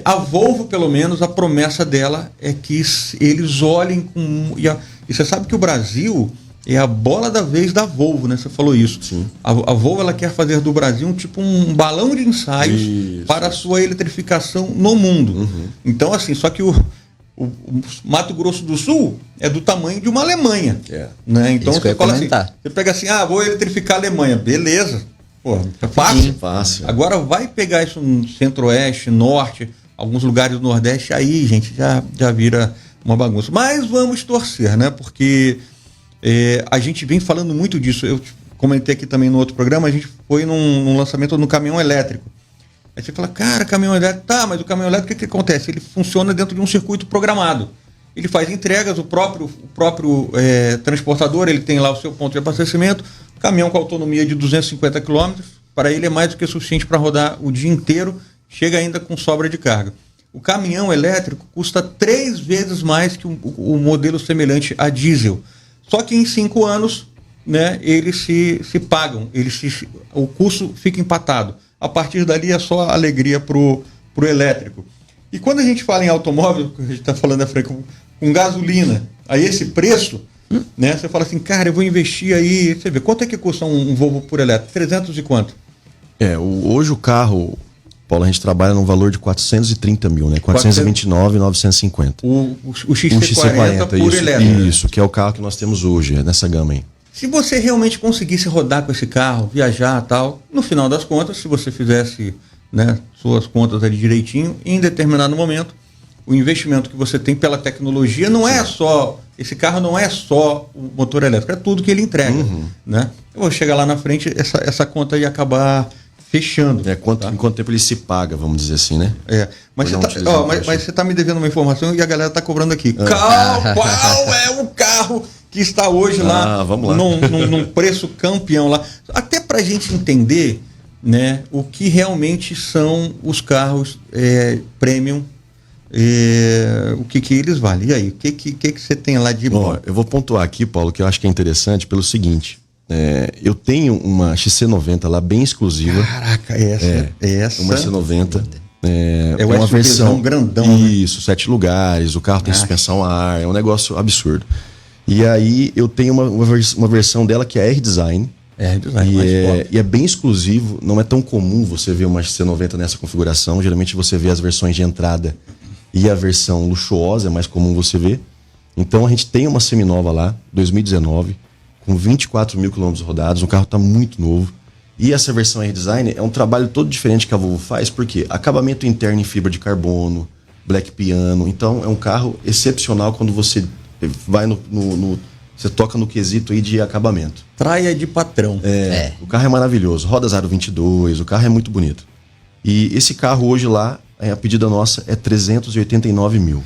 a Volvo, pelo menos, a promessa dela é que eles olhem com... E você sabe que o Brasil é a bola da vez da Volvo, né? Você falou isso. Sim. A Volvo, ela quer fazer do Brasil um balão de ensaios para a sua eletrificação no mundo. Uhum. Então, assim, só que o Mato Grosso do Sul é do tamanho de uma Alemanha. Né? Então, isso que eu você fala assim, comentar. você pega assim, vou eletrificar a Alemanha. Beleza. Pô, é fácil. Fácil. Agora vai pegar isso no centro-oeste, norte, alguns lugares do nordeste, aí, gente, já vira uma bagunça. Mas vamos torcer, né? Porque a gente vem falando muito disso. Eu comentei aqui também no outro programa, a gente foi num lançamento no caminhão elétrico. Aí você fala, cara, caminhão elétrico, mas o caminhão elétrico, o que acontece? Ele funciona dentro de um circuito programado. Ele faz entregas, o próprio transportador, ele tem lá o seu ponto de abastecimento, caminhão com autonomia de 250 km, para ele é mais do que suficiente para rodar o dia inteiro, chega ainda com sobra de carga. O caminhão elétrico custa 3 vezes mais que o modelo semelhante a diesel. Só que em 5 anos, né, eles se pagam, o custo fica empatado. A partir dali é só alegria pro elétrico. E quando a gente fala em automóvel, a gente está falando com gasolina, a esse preço, né, você fala assim, cara, eu vou investir aí, você vê, quanto é que custa um Volvo por elétrico? 300 e quanto? Hoje o carro, Paulo, a gente trabalha num valor de 430 mil, né? 429.950. O XC40 por isso, elétrico. Isso, que é o carro que nós temos hoje, nessa gama aí. Se você realmente conseguisse rodar com esse carro, viajar e tal, no final das contas, se você fizesse, né, suas contas ali direitinho, em determinado momento, o investimento que você tem pela tecnologia não é só... Esse carro não é só o motor elétrico, é tudo que ele entrega. Né? Eu vou chegar lá na frente, essa conta ia acabar fechando. Em quanto tempo ele se paga, vamos dizer assim, né? Mas você está me devendo uma informação e a galera está cobrando aqui. Qual é o carro que está hoje lá, num preço campeão lá? Até para a gente entender, né, o que realmente são os carros premium, o que eles valem. E aí, o que você tem lá de bom? Eu vou pontuar aqui, Paulo, que eu acho que é interessante pelo seguinte. Eu tenho uma XC90 lá bem exclusiva. Caraca, essa. Uma XC90. É uma versão grandão. Isso, 7 lugares, o carro tem suspensão a ar, é um negócio absurdo. E aí eu tenho uma versão dela que é R-Design. E é bem exclusivo, não é tão comum você ver uma XC90 nessa configuração. Geralmente você vê as versões de entrada e a versão luxuosa, é mais comum você ver. Então a gente tem uma seminova lá, 2019, com 24 mil quilômetros rodados, o carro está muito novo. E essa versão R-Design é um trabalho todo diferente que a Volvo faz, porque acabamento interno em fibra de carbono, black piano. Então é um carro excepcional quando você vai você toca no quesito aí de acabamento. Traia de patrão. O carro é maravilhoso. Rodas aro 22, o carro é muito bonito. E esse carro hoje lá, a pedida nossa é 389 mil.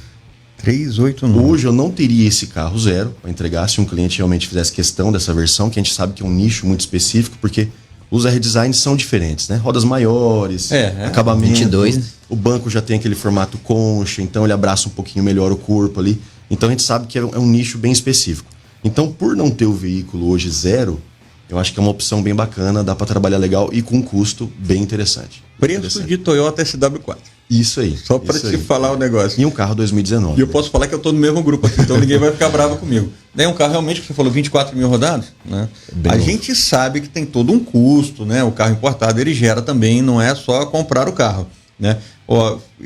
389. Hoje eu não teria esse carro zero para entregar se um cliente realmente fizesse questão dessa versão, que a gente sabe que é um nicho muito específico, porque os R-Designs são diferentes, né? Rodas maiores, acabamento. 22, né? O banco já tem aquele formato concha, então ele abraça um pouquinho melhor o corpo ali. Então a gente sabe que é um nicho bem específico. Então, por não ter o veículo hoje zero, eu acho que é uma opção bem bacana, dá para trabalhar legal e com um custo bem interessante. Preço de Toyota SW4. Isso aí. Só para te falar o negócio. E um carro 2019. E eu posso falar que eu estou no mesmo grupo aqui, então ninguém vai ficar bravo comigo. É um carro realmente que você falou 24 mil rodados, né? A gente sabe que tem todo um custo, né? O carro importado ele gera também, não é só comprar o carro, né?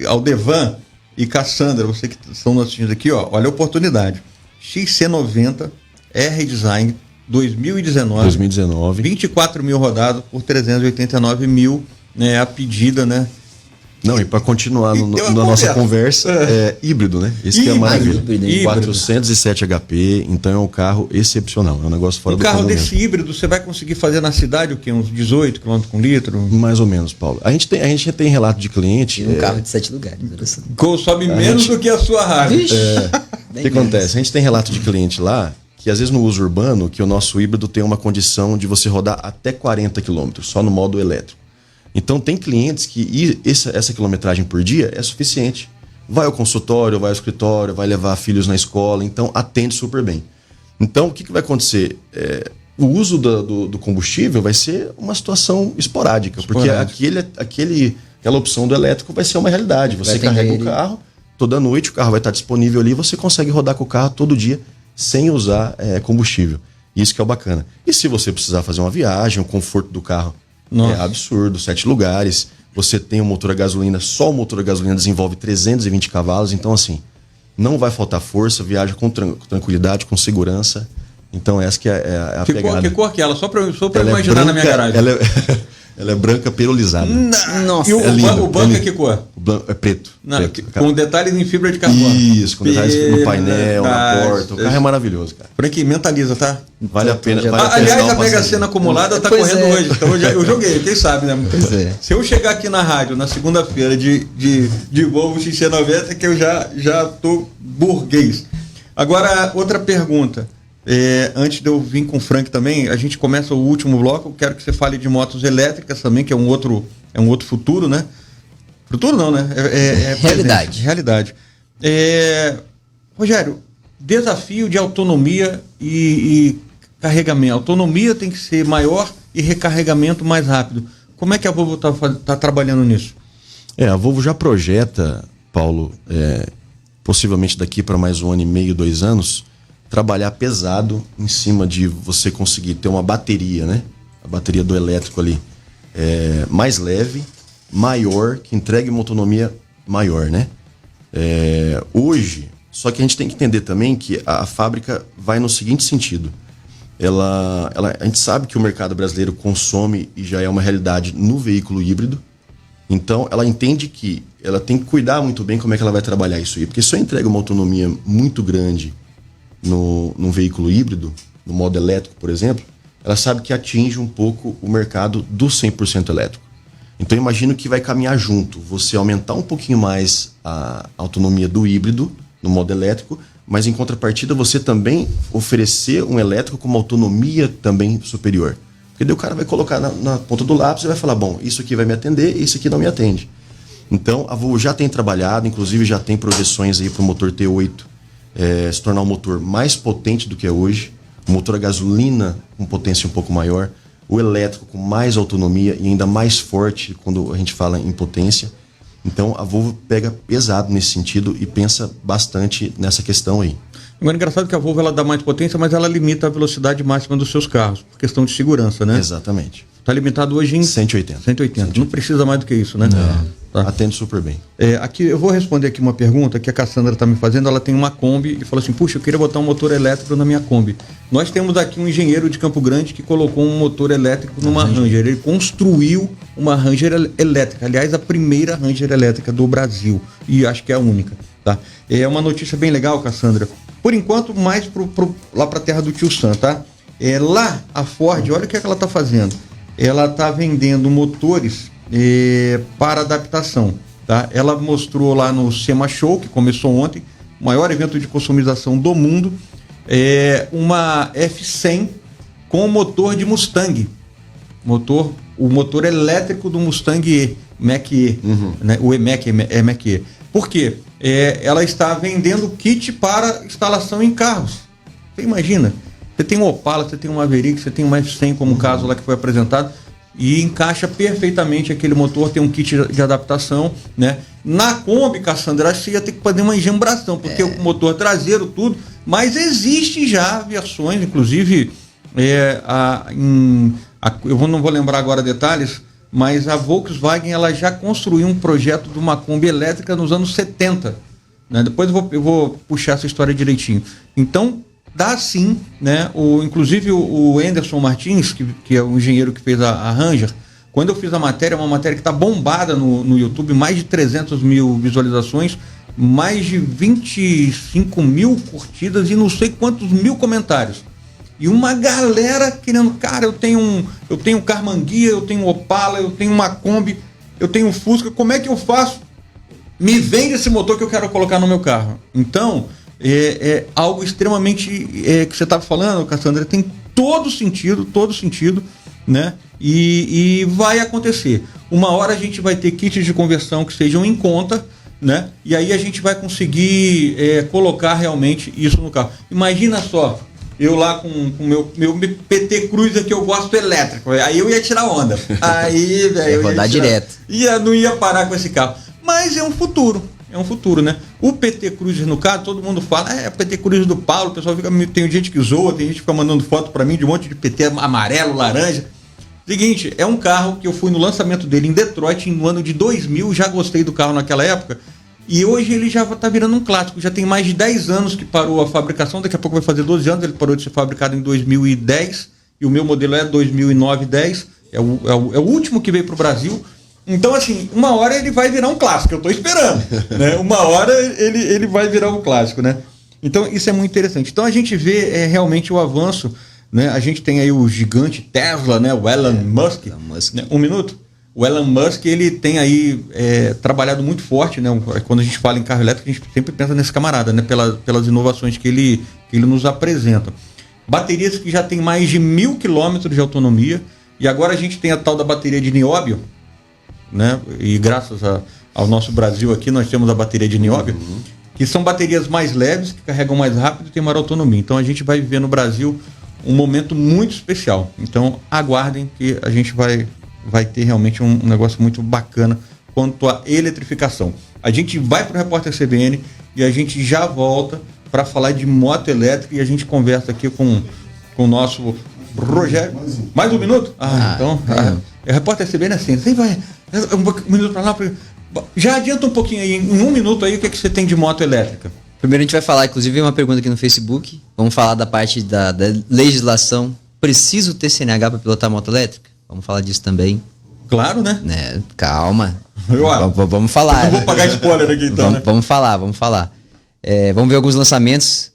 Aldevan e Cassandra, você que estão assistindo aqui, olha a oportunidade. XC90 R-Design 2019. 2019. 24 mil rodados por 389 mil, né? A pedida, né? Não, e para continuar na nossa conversa, híbrido, né? Esse que é a maravilha. Híbrido. 407 HP, então é um carro excepcional. É um negócio fora Um do carro comum desse mesmo. híbrido, você vai conseguir fazer na cidade o quê? Uns 18 km com litro? Mais ou menos, Paulo. A gente tem relato de cliente. E um carro de 7 lugares. Olha só. Sobe menos do que a sua rádio. Vixe. O que acontece? A gente tem relato de cliente lá que às vezes no uso urbano, que o nosso híbrido tem uma condição de você rodar até 40 km, só no modo elétrico. Então tem clientes que essa quilometragem por dia é suficiente. Vai ao consultório, vai ao escritório, vai levar filhos na escola, então atende super bem. Então o que vai acontecer? O uso do combustível vai ser uma situação esporádica, porque aquela opção do elétrico vai ser uma realidade. Você carrega o carro, toda noite o carro vai estar disponível ali, você consegue rodar com o carro todo dia sem usar combustível. Isso que é o bacana. E se você precisar fazer uma viagem, o conforto do carro é absurdo, 7 lugares. Você tem um motor a gasolina, só o motor a gasolina desenvolve 320 cavalos. Então, assim, não vai faltar força, viaja com tranquilidade, com segurança. Então, essa que é a pegada. Que cor que é ela? Só pra eu Ela imaginar branca, na minha garagem. Ela é branca perolizada. Nossa. E o banco é que cor? O banco é preto. Não, preto. Com detalhes em fibra de carbono. Isso, com detalhes no painel, na porta. O carro é maravilhoso, cara. Frank, mentaliza, tá? Vale a pena. Aliás, a Mega Sena acumulada tá correndo hoje. Então eu joguei, quem sabe, né? Pois é. Se eu chegar aqui na rádio na segunda-feira de Volvo XC90, que eu já tô burguês. Agora, outra pergunta. Antes de eu vir com o Frank também, a gente começa o último bloco. Eu quero que você fale de motos elétricas também, que é um outro futuro, né? Futuro não, né? Realidade. Realidade. Rogério, desafio de autonomia e carregamento. A autonomia tem que ser maior e recarregamento mais rápido. Como é que a Volvo tá trabalhando nisso? A Volvo já projeta, Paulo, possivelmente daqui para mais 1 ano e meio, 2 anos, trabalhar pesado em cima de você conseguir ter uma bateria, né? A bateria do elétrico ali mais leve, maior, que entregue uma autonomia maior, né? Hoje, só que a gente tem que entender também que a fábrica vai no seguinte sentido. A gente sabe que o mercado brasileiro consome e já é uma realidade no veículo híbrido. Então, ela entende que ela tem que cuidar muito bem como é que ela vai trabalhar isso aí. Porque se eu entrego uma autonomia muito grande num veículo híbrido, no modo elétrico, por exemplo, ela sabe que atinge um pouco o mercado do 100% elétrico. Então, eu imagino que vai caminhar junto. Você aumentar um pouquinho mais a autonomia do híbrido, no modo elétrico, mas em contrapartida você também oferecer um elétrico com uma autonomia também superior. Porque daí o cara vai colocar na ponta do lápis e vai falar, bom, isso aqui vai me atender, isso aqui não me atende. Então, a Volvo já tem trabalhado, inclusive já tem projeções aí para o motor T8 se tornar um motor mais potente do que é hoje, o motor a gasolina com potência um pouco maior, o elétrico com mais autonomia e ainda mais forte quando a gente fala em potência. Então a Volvo pega pesado nesse sentido e pensa bastante nessa questão aí. Agora, engraçado que a Volvo ela dá mais potência, mas ela limita a velocidade máxima dos seus carros, por questão de segurança, né? Exatamente. Está limitado hoje em 180. 180. Não precisa mais do que isso, né? Tá. Atende super bem. Aqui, eu vou responder aqui uma pergunta que a Cassandra está me fazendo. Ela tem uma Kombi e falou assim, puxa, eu queria botar um motor elétrico na minha Kombi. Nós temos aqui um engenheiro de Campo Grande que colocou um motor elétrico numa Ranger. Ele construiu uma Ranger elétrica. Aliás, a primeira Ranger elétrica do Brasil. E acho que é a única. Tá? É uma notícia bem legal, Cassandra. Por enquanto, mais lá para a terra do tio Sam, tá? Lá, a Ford, olha o que ela está fazendo. Ela está vendendo motores para adaptação. Tá? Ela mostrou lá no SEMA Show, que começou ontem, o maior evento de customização do mundo, uma F100 com motor de Mustang. O motor elétrico do Mustang E, Mach-E, né? O Mach-E. Por quê? Ela está vendendo kit para instalação em carros. Você imagina? Você tem um Opala, você tem um Maverick, você tem um F100, como o caso lá que foi apresentado, e encaixa perfeitamente aquele motor, tem um kit de adaptação, né? Na Kombi, Cassandra, acho que você ia ter que fazer uma enjambração, porque o motor traseiro, tudo, mas existe já versões, inclusive, eu não vou lembrar agora detalhes, mas a Volkswagen ela já construiu um projeto de uma Kombi elétrica nos anos 70, né? Depois eu vou puxar essa história direitinho. Então, dá sim, né? Inclusive o Anderson Martins, que é o engenheiro que fez a Ranger, quando eu fiz a matéria, uma matéria que está bombada no YouTube, mais de 300 mil visualizações, mais de 25 mil curtidas e não sei quantos mil comentários. E uma galera querendo, cara, eu tenho um Carmanguia, eu tenho um Opala, eu tenho uma Kombi, eu tenho um Fusca, como é que eu faço? Me vende esse motor que eu quero colocar no meu carro. Então, é algo extremamente que você estava falando, Cassandra, tem todo sentido, né? E vai acontecer. Uma hora a gente vai ter kits de conversão que sejam em conta, né? E aí a gente vai conseguir colocar realmente isso no carro. Imagina só, eu lá com o meu PT Cruiser que eu gosto elétrico, aí eu ia tirar onda. Aí, velho, eu ia rodar direto. Não ia parar com esse carro. Mas é um futuro, né? O PT Cruiser no carro, todo mundo fala, PT Cruiser do Paulo, o pessoal fica, tem gente que zoa, tem gente que fica mandando foto pra mim de um monte de PT amarelo, laranja. Seguinte, é um carro que eu fui no lançamento dele em Detroit no ano de 2000, já gostei do carro naquela época, e hoje ele já está virando um clássico, já tem mais de 10 anos que parou a fabricação, daqui a pouco vai fazer 12 anos, ele parou de ser fabricado em 2010, e o meu modelo é 2009-10, é o último que veio para o Brasil. Então, assim, uma hora ele vai virar um clássico, eu estou esperando, né? Uma hora ele vai virar um clássico, né? Então, isso é muito interessante. Então, a gente vê realmente o avanço, né? A gente tem aí o gigante Tesla, né? O Elon Musk. Né? Um minuto. O Elon Musk, ele tem aí trabalhado muito forte, né? Quando a gente fala em carro elétrico, a gente sempre pensa nesse camarada, né? Pelas inovações que ele nos apresenta. Baterias que já tem mais de 1.000 quilômetros de autonomia, e agora a gente tem a tal da bateria de nióbio, né? E graças ao nosso Brasil aqui, nós temos a bateria de nióbio, que são baterias mais leves, que carregam mais rápido e têm maior autonomia. Então a gente vai viver no Brasil um momento muito especial. Então aguardem que a gente vai ter realmente um negócio muito bacana quanto à eletrificação. A gente vai para o Repórter CBN e a gente já volta para falar de moto elétrica, e a gente conversa aqui com o nosso Rogério. Mais um minuto? Então... O Repórter CBN é assim, você vai um minuto para lá. Já adianta um pouquinho aí, em um minuto aí, o que você tem de moto elétrica? Primeiro a gente vai falar, inclusive, uma pergunta aqui no Facebook. Vamos falar da parte da legislação. Preciso ter CNH para pilotar moto elétrica? Vamos falar disso também. Claro, né? Calma. Vamos falar. Eu não vou pagar spoiler aqui então, né? Vamos falar. Vamos ver alguns lançamentos.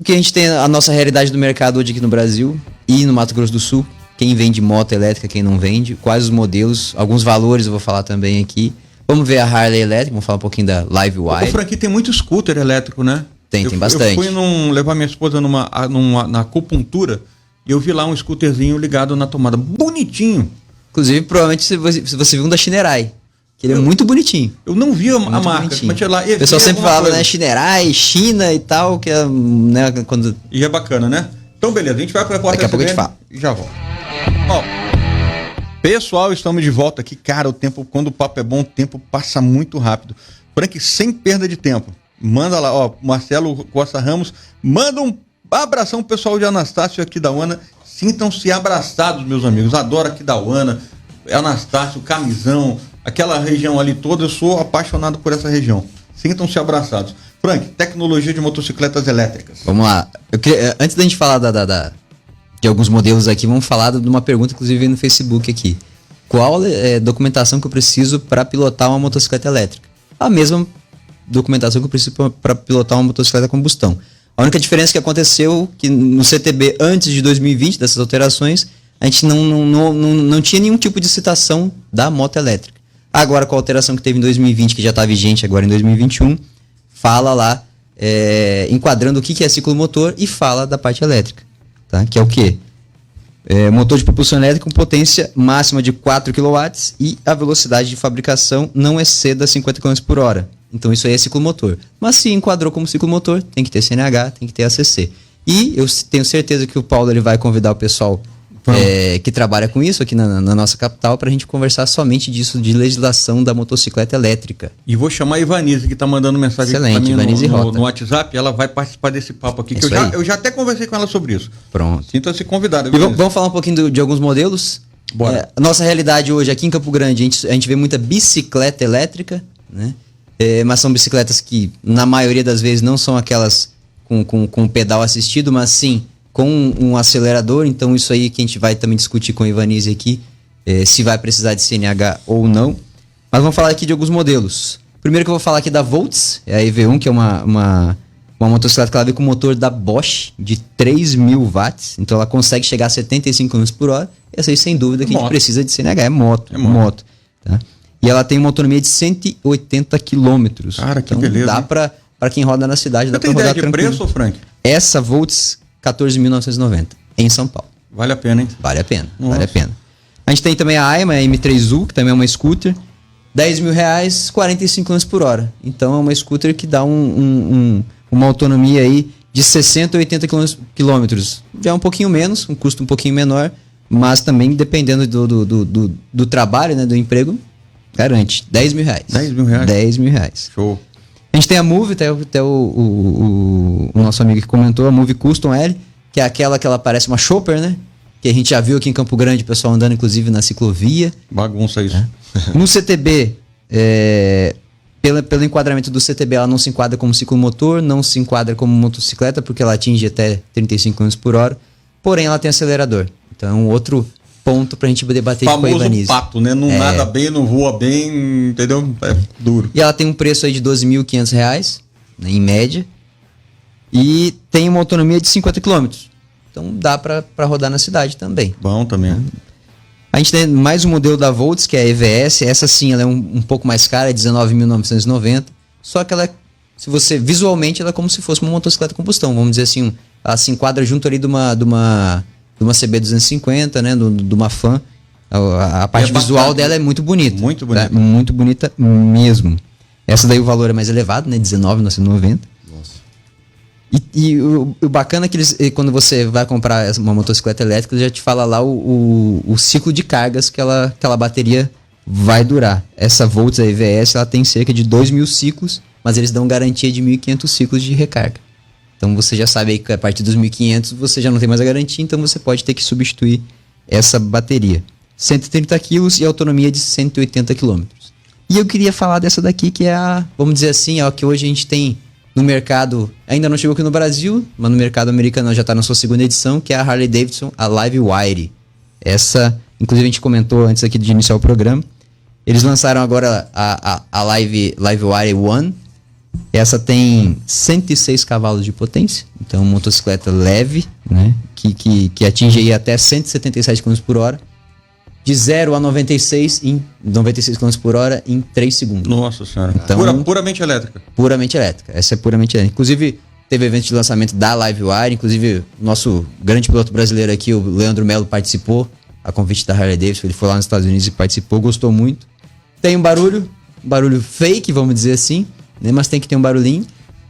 O que a gente tem, a nossa realidade do mercado hoje aqui no Brasil e no Mato Grosso do Sul. Quem vende moto elétrica, quem não vende, quais os modelos, alguns valores eu vou falar também aqui. Vamos ver a Harley elétrica, vamos falar um pouquinho da Livewire. O Frank, tem muito scooter elétrico, né? Tem bastante. Eu fui levar minha esposa na acupuntura e eu vi lá um scooterzinho ligado na tomada, bonitinho. Inclusive, provavelmente você viu um da Shinerai, que ele é muito bonitinho. Eu não vi a marca. O pessoal sempre fala, né, Shinerai, China e tal, que é, né, quando... E é bacana, né? Então, beleza, a gente vai para a porta. Daqui a pouco a gente fala. E já volta. Pessoal, estamos de volta aqui. Cara, o tempo, quando o papo é bom, o tempo passa muito rápido. Frank, sem perda de tempo, manda lá, Marcelo Costa Ramos, manda um abração pro pessoal de Anastácio aqui da UANA. Sintam-se abraçados, meus amigos. Adoro aqui da UANA, Anastácio, Camisão, aquela região ali toda. Eu sou apaixonado por essa região. Sintam-se abraçados. Frank, tecnologia de motocicletas elétricas. Vamos lá. Antes da gente falar de alguns modelos aqui, vamos falar de uma pergunta, inclusive, no Facebook aqui. Qual é a documentação que eu preciso para pilotar uma motocicleta elétrica? A mesma documentação que eu preciso para pilotar uma motocicleta a combustão. A única diferença que aconteceu que no CTB, antes de 2020, dessas alterações, a gente não tinha nenhum tipo de citação da moto elétrica. Agora, com a alteração que teve em 2020, que já está vigente agora em 2021, fala lá, enquadrando o que é ciclomotor e fala da parte elétrica. Tá? Que é o quê? Motor de propulsão elétrica com potência máxima de 4 kW e a velocidade de fabricação não exceda 50 km por hora. Então isso aí é ciclomotor. Mas se enquadrou como ciclomotor, tem que ter CNH, tem que ter ACC. E eu tenho certeza que o Paulo ele vai convidar o pessoal que trabalha com isso aqui na nossa capital para a gente conversar somente disso, de legislação da motocicleta elétrica. E vou chamar a Ivanise, que está mandando mensagem para mim no WhatsApp. Ela vai participar desse papo aqui, que eu já até conversei com ela sobre isso. Pronto. Sinta-se convidada. E vamos falar um pouquinho de alguns modelos? Bora. Nossa realidade hoje aqui em Campo Grande, a gente vê muita bicicleta elétrica, né? Mas são bicicletas que, na maioria das vezes, não são aquelas com pedal assistido, mas sim com um acelerador. Então isso aí que a gente vai também discutir com o Ivanise aqui, se vai precisar de CNH ou não. Mas vamos falar aqui de alguns modelos. Primeiro que eu vou falar aqui da Volts, é a EV1, que é uma motocicleta que ela vem com motor da Bosch de 3.000 watts. Então ela consegue chegar a 75 km por hora. Essa aí, sem dúvida, que a gente precisa de CNH. É moto. Tá? E ela tem uma autonomia de 180 km. Cara, que então, beleza. Dá pra quem roda na cidade, Você dá tem pra rodar ideia de tranquilo. preço, Frank? Essa Volts, 14.990, em São Paulo. Vale a pena, hein? Vale a pena, Nossa. vale a pena. A gente tem também a Aima, a M3U, que também é uma scooter. R$10.000, 45 km por hora. Então é uma scooter que dá uma autonomia aí de 60 a 80 km. Já é um pouquinho menos, um custo um pouquinho menor, mas também dependendo do trabalho, né, do emprego, garante. R$10.000. R$10.000? R$10.000. Show. A gente tem a Move, até o nosso amigo que comentou, a Move Custom L, que é aquela que ela parece uma Chopper, né? Que a gente já viu aqui em Campo Grande, o pessoal andando inclusive na ciclovia. Bagunça isso. No CTB, pelo enquadramento do CTB, ela não se enquadra como ciclomotor, não se enquadra como motocicleta, porque ela atinge até 35 km por hora. Porém, ela tem acelerador. Então é um outro ponto pra gente poder bater com a Famoso Ivanise. pato, né? Não nada bem, não voa bem, entendeu? É duro. E ela tem um preço aí de R$12.500, né, em média. E tem uma autonomia de 50 km. Então dá pra rodar na cidade também. Bom também. A gente tem mais um modelo da Volts, que é a EVS. Essa sim, ela é um pouco mais cara, é R$19.990. Só que ela, se você visualmente, ela é como se fosse uma motocicleta a combustão. Vamos dizer assim, ela se enquadra junto ali de uma CB250, né? De uma Fan. A parte visual dela é muito bonita. Muito bonita. Tá? Muito bonita mesmo. Essa daí o valor é mais elevado, né? R$19.990. E o bacana é que quando você vai comprar uma motocicleta elétrica, ele já te fala lá o ciclo de cargas que aquela bateria vai durar. Essa Volts, a EVS, ela tem cerca de 2.000 ciclos, mas eles dão garantia de 1.500 ciclos de recarga. Então você já sabe aí que a partir dos 1.500 você já não tem mais a garantia, então você pode ter que substituir essa bateria. 130 quilos e autonomia de 180 km. E eu queria falar dessa daqui, que é a, vamos dizer assim, a que hoje a gente tem no mercado, ainda não chegou aqui no Brasil, mas no mercado americano já está na sua segunda edição, que é a Harley Davidson, a Live Wire. Essa, inclusive a gente comentou antes aqui de iniciar o programa. Eles lançaram agora a Live Wire One. Essa tem 106 cavalos de potência, então uma motocicleta leve, né, que atinge aí até 177 km por hora. De 0 a 96 km por hora em 3 segundos. Nossa senhora. Então, puramente elétrica. Puramente elétrica. Essa é puramente elétrica. Inclusive, teve evento de lançamento da Livewire. Inclusive, o nosso grande piloto brasileiro aqui, o Leandro Melo, participou a convite da Harley Davidson. Ele foi lá nos Estados Unidos e participou, gostou muito. Tem um barulho fake, vamos dizer assim, né? Mas tem que ter um barulhinho.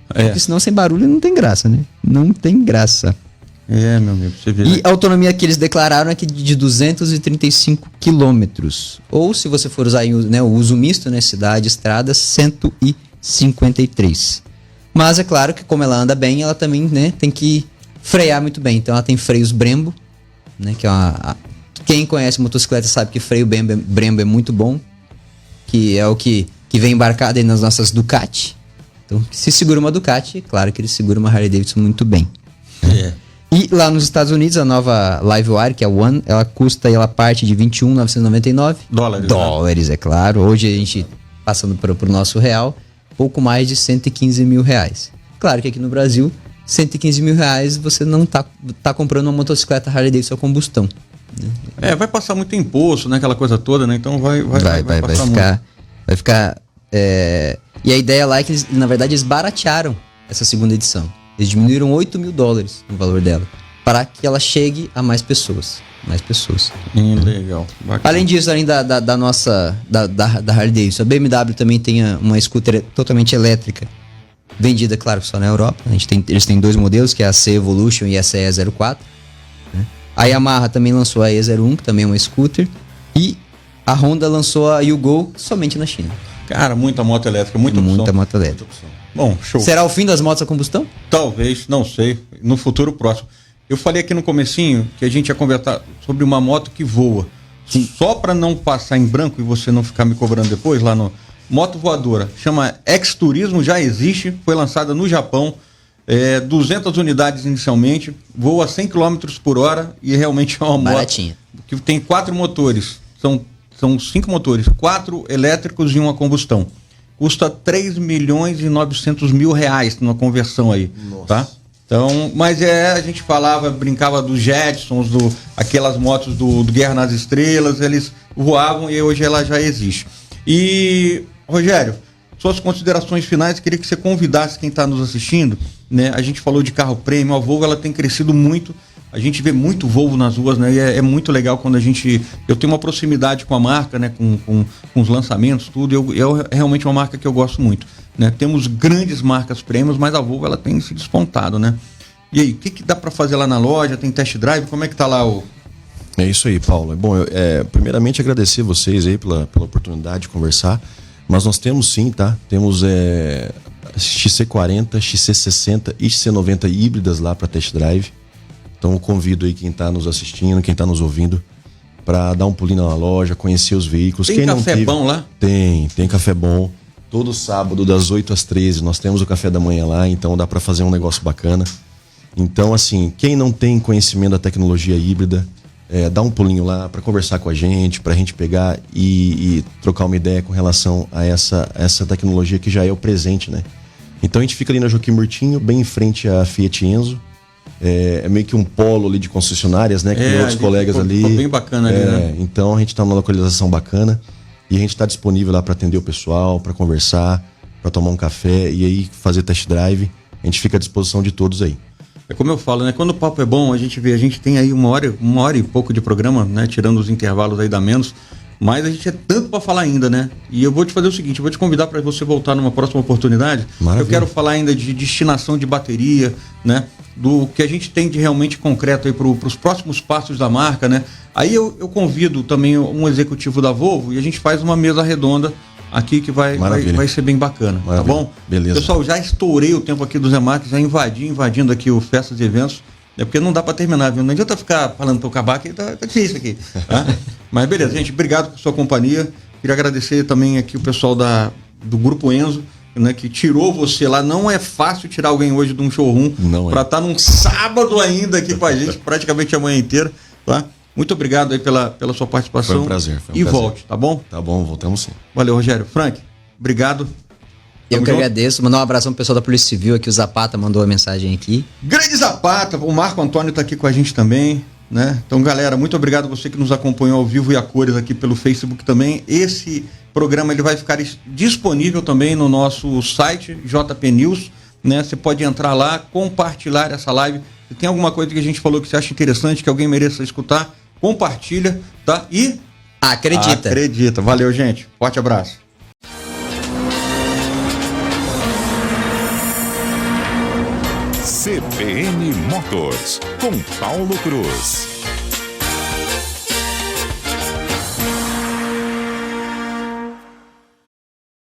Porque senão sem barulho não tem graça, né? Não tem graça. É, meu amigo, você vê. E a autonomia que eles declararam é de 235 quilômetros. Ou, se você for usar o uso misto, né, cidade, estrada, 153. Mas é claro que como ela anda bem, ela também, né, tem que frear muito bem. Então ela tem freios Brembo, né, que é quem conhece motocicleta sabe que freio Brembo é muito bom. Que é o que vem embarcado aí nas nossas Ducati. Então, se segura uma Ducati, claro que ele segura uma Harley Davidson muito bem. É. E lá nos Estados Unidos, a nova Livewire, que é a One, ela parte de $21.999. Dólares, né? É claro. Hoje a gente, passando pro nosso real, pouco mais de R$115.000. Claro que aqui no Brasil, R$115.000 você não tá comprando uma motocicleta Harley Davidson a combustão. Né? Vai passar muito imposto, né? Aquela coisa toda, né? Então vai ficar. E a ideia lá é que eles, na verdade, eles baratearam essa segunda edição. Eles diminuíram $8.000 no valor dela, para que ela chegue a mais pessoas. Legal. Bacana. Além disso, além da nossa da Harley Davidson, a BMW também tem uma scooter totalmente elétrica, vendida, claro, só na Europa. Eles têm dois modelos, que é a C Evolution e a CE04. Né? A Yamaha também lançou a E01, que também é uma scooter. E a Honda lançou a U-Go somente na China. Cara, muita moto elétrica, muita opção. Muita moto elétrica. Bom, show. Será o fim das motos a combustão? Talvez, não sei. No futuro próximo. Eu falei aqui no comecinho que a gente ia conversar sobre uma moto que voa. Sim. Só para não passar em branco e você não ficar me cobrando depois lá no moto voadora. Chama X-Turismo, já existe, foi lançada no Japão. 200 unidades inicialmente, voa 100 km por hora e realmente é uma Baratinha. moto que tem 4 motores. São 5 motores, 4 elétricos e uma combustão. Custa 3.900.000 reais numa conversão aí. Nossa. Tá? Então, mas a gente brincava dos Jetsons, aquelas motos do Guerra nas Estrelas, eles voavam e hoje ela já existe. E, Rogério, suas considerações finais, queria que você convidasse quem está nos assistindo, né? A gente falou de carro premium, a Volvo ela tem crescido muito, a gente vê muito Volvo nas ruas, né? E é muito legal quando eu tenho uma proximidade com a marca, né? Com os lançamentos, tudo, é realmente uma marca que eu gosto muito, né? Temos grandes marcas premium, mas a Volvo ela tem se despontado, né? E aí, o que dá para fazer lá na loja? Tem test drive? Como é que tá lá o... É isso aí, Paulo. Bom, primeiramente agradecer vocês aí pela oportunidade de conversar. Mas nós temos sim, tá? Temos XC40, XC60 e XC90 híbridas lá para test drive. Então eu convido aí quem está nos assistindo, quem está nos ouvindo, para dar um pulinho na loja, conhecer os veículos. Tem quem café bom lá? Tem café bom. Todo sábado, das 8 às 13, nós temos o café da manhã lá, então dá para fazer um negócio bacana. Então, assim, quem não tem conhecimento da tecnologia híbrida, dá um pulinho lá para conversar com a gente, para a gente pegar e trocar uma ideia com relação a essa tecnologia que já é o presente, né? Então a gente fica ali na Joaquim Murtinho, bem em frente à Fiat Enzo. É meio que um polo ali de concessionárias, né? Com outros colegas ali. Ficou bem bacana ali, né? Então a gente está numa localização bacana e a gente está disponível lá para atender o pessoal, para conversar, para tomar um café e aí fazer test drive. A gente fica à disposição de todos aí. É como eu falo, né? Quando o papo é bom, a gente tem aí uma hora e pouco de programa, né? Tirando os intervalos aí da menos, mas a gente é tanto para falar ainda, né? E eu vou te fazer o seguinte, eu vou te convidar para você voltar numa próxima oportunidade. Maravilha. Eu quero falar ainda de destinação de bateria, né? Do que a gente tem de realmente concreto aí para os próximos passos da marca, né? Aí eu convido também um executivo da Volvo e a gente faz uma mesa redonda aqui que vai ser bem bacana. Maravilha. Tá bom? Beleza. Pessoal, já estourei o tempo aqui do Zé Marques, já invadindo aqui o Festas e Eventos, porque não dá para terminar, viu? Não adianta ficar falando para eu acabar, que tá difícil aqui. Tá? Mas beleza, gente, obrigado por sua companhia. Queria agradecer também aqui o pessoal do Grupo Enzo, né, que tirou você lá. Não é fácil tirar alguém hoje de um showroom para estar num sábado ainda aqui com a gente, praticamente a manhã inteira, tá? Muito obrigado aí pela sua participação. Foi um prazer. Volte, tá bom? Tá bom, voltamos sim. Valeu, Rogério. Frank, obrigado. Eu que agradeço. Mandar um abração pro pessoal da Polícia Civil aqui. O Zapata mandou a mensagem aqui. Grande Zapata. O Marco Antônio tá aqui com a gente também, né? Então, galera, muito obrigado você que nos acompanhou ao vivo e a cores aqui pelo Facebook também. Esse programa ele vai ficar disponível também no nosso site, JP News, né? Você pode entrar lá, compartilhar essa live. Se tem alguma coisa que a gente falou que você acha interessante, que alguém mereça escutar, compartilha, tá? E acredita. Valeu, gente. Forte abraço. CBN Motors, com Paulo Cruz.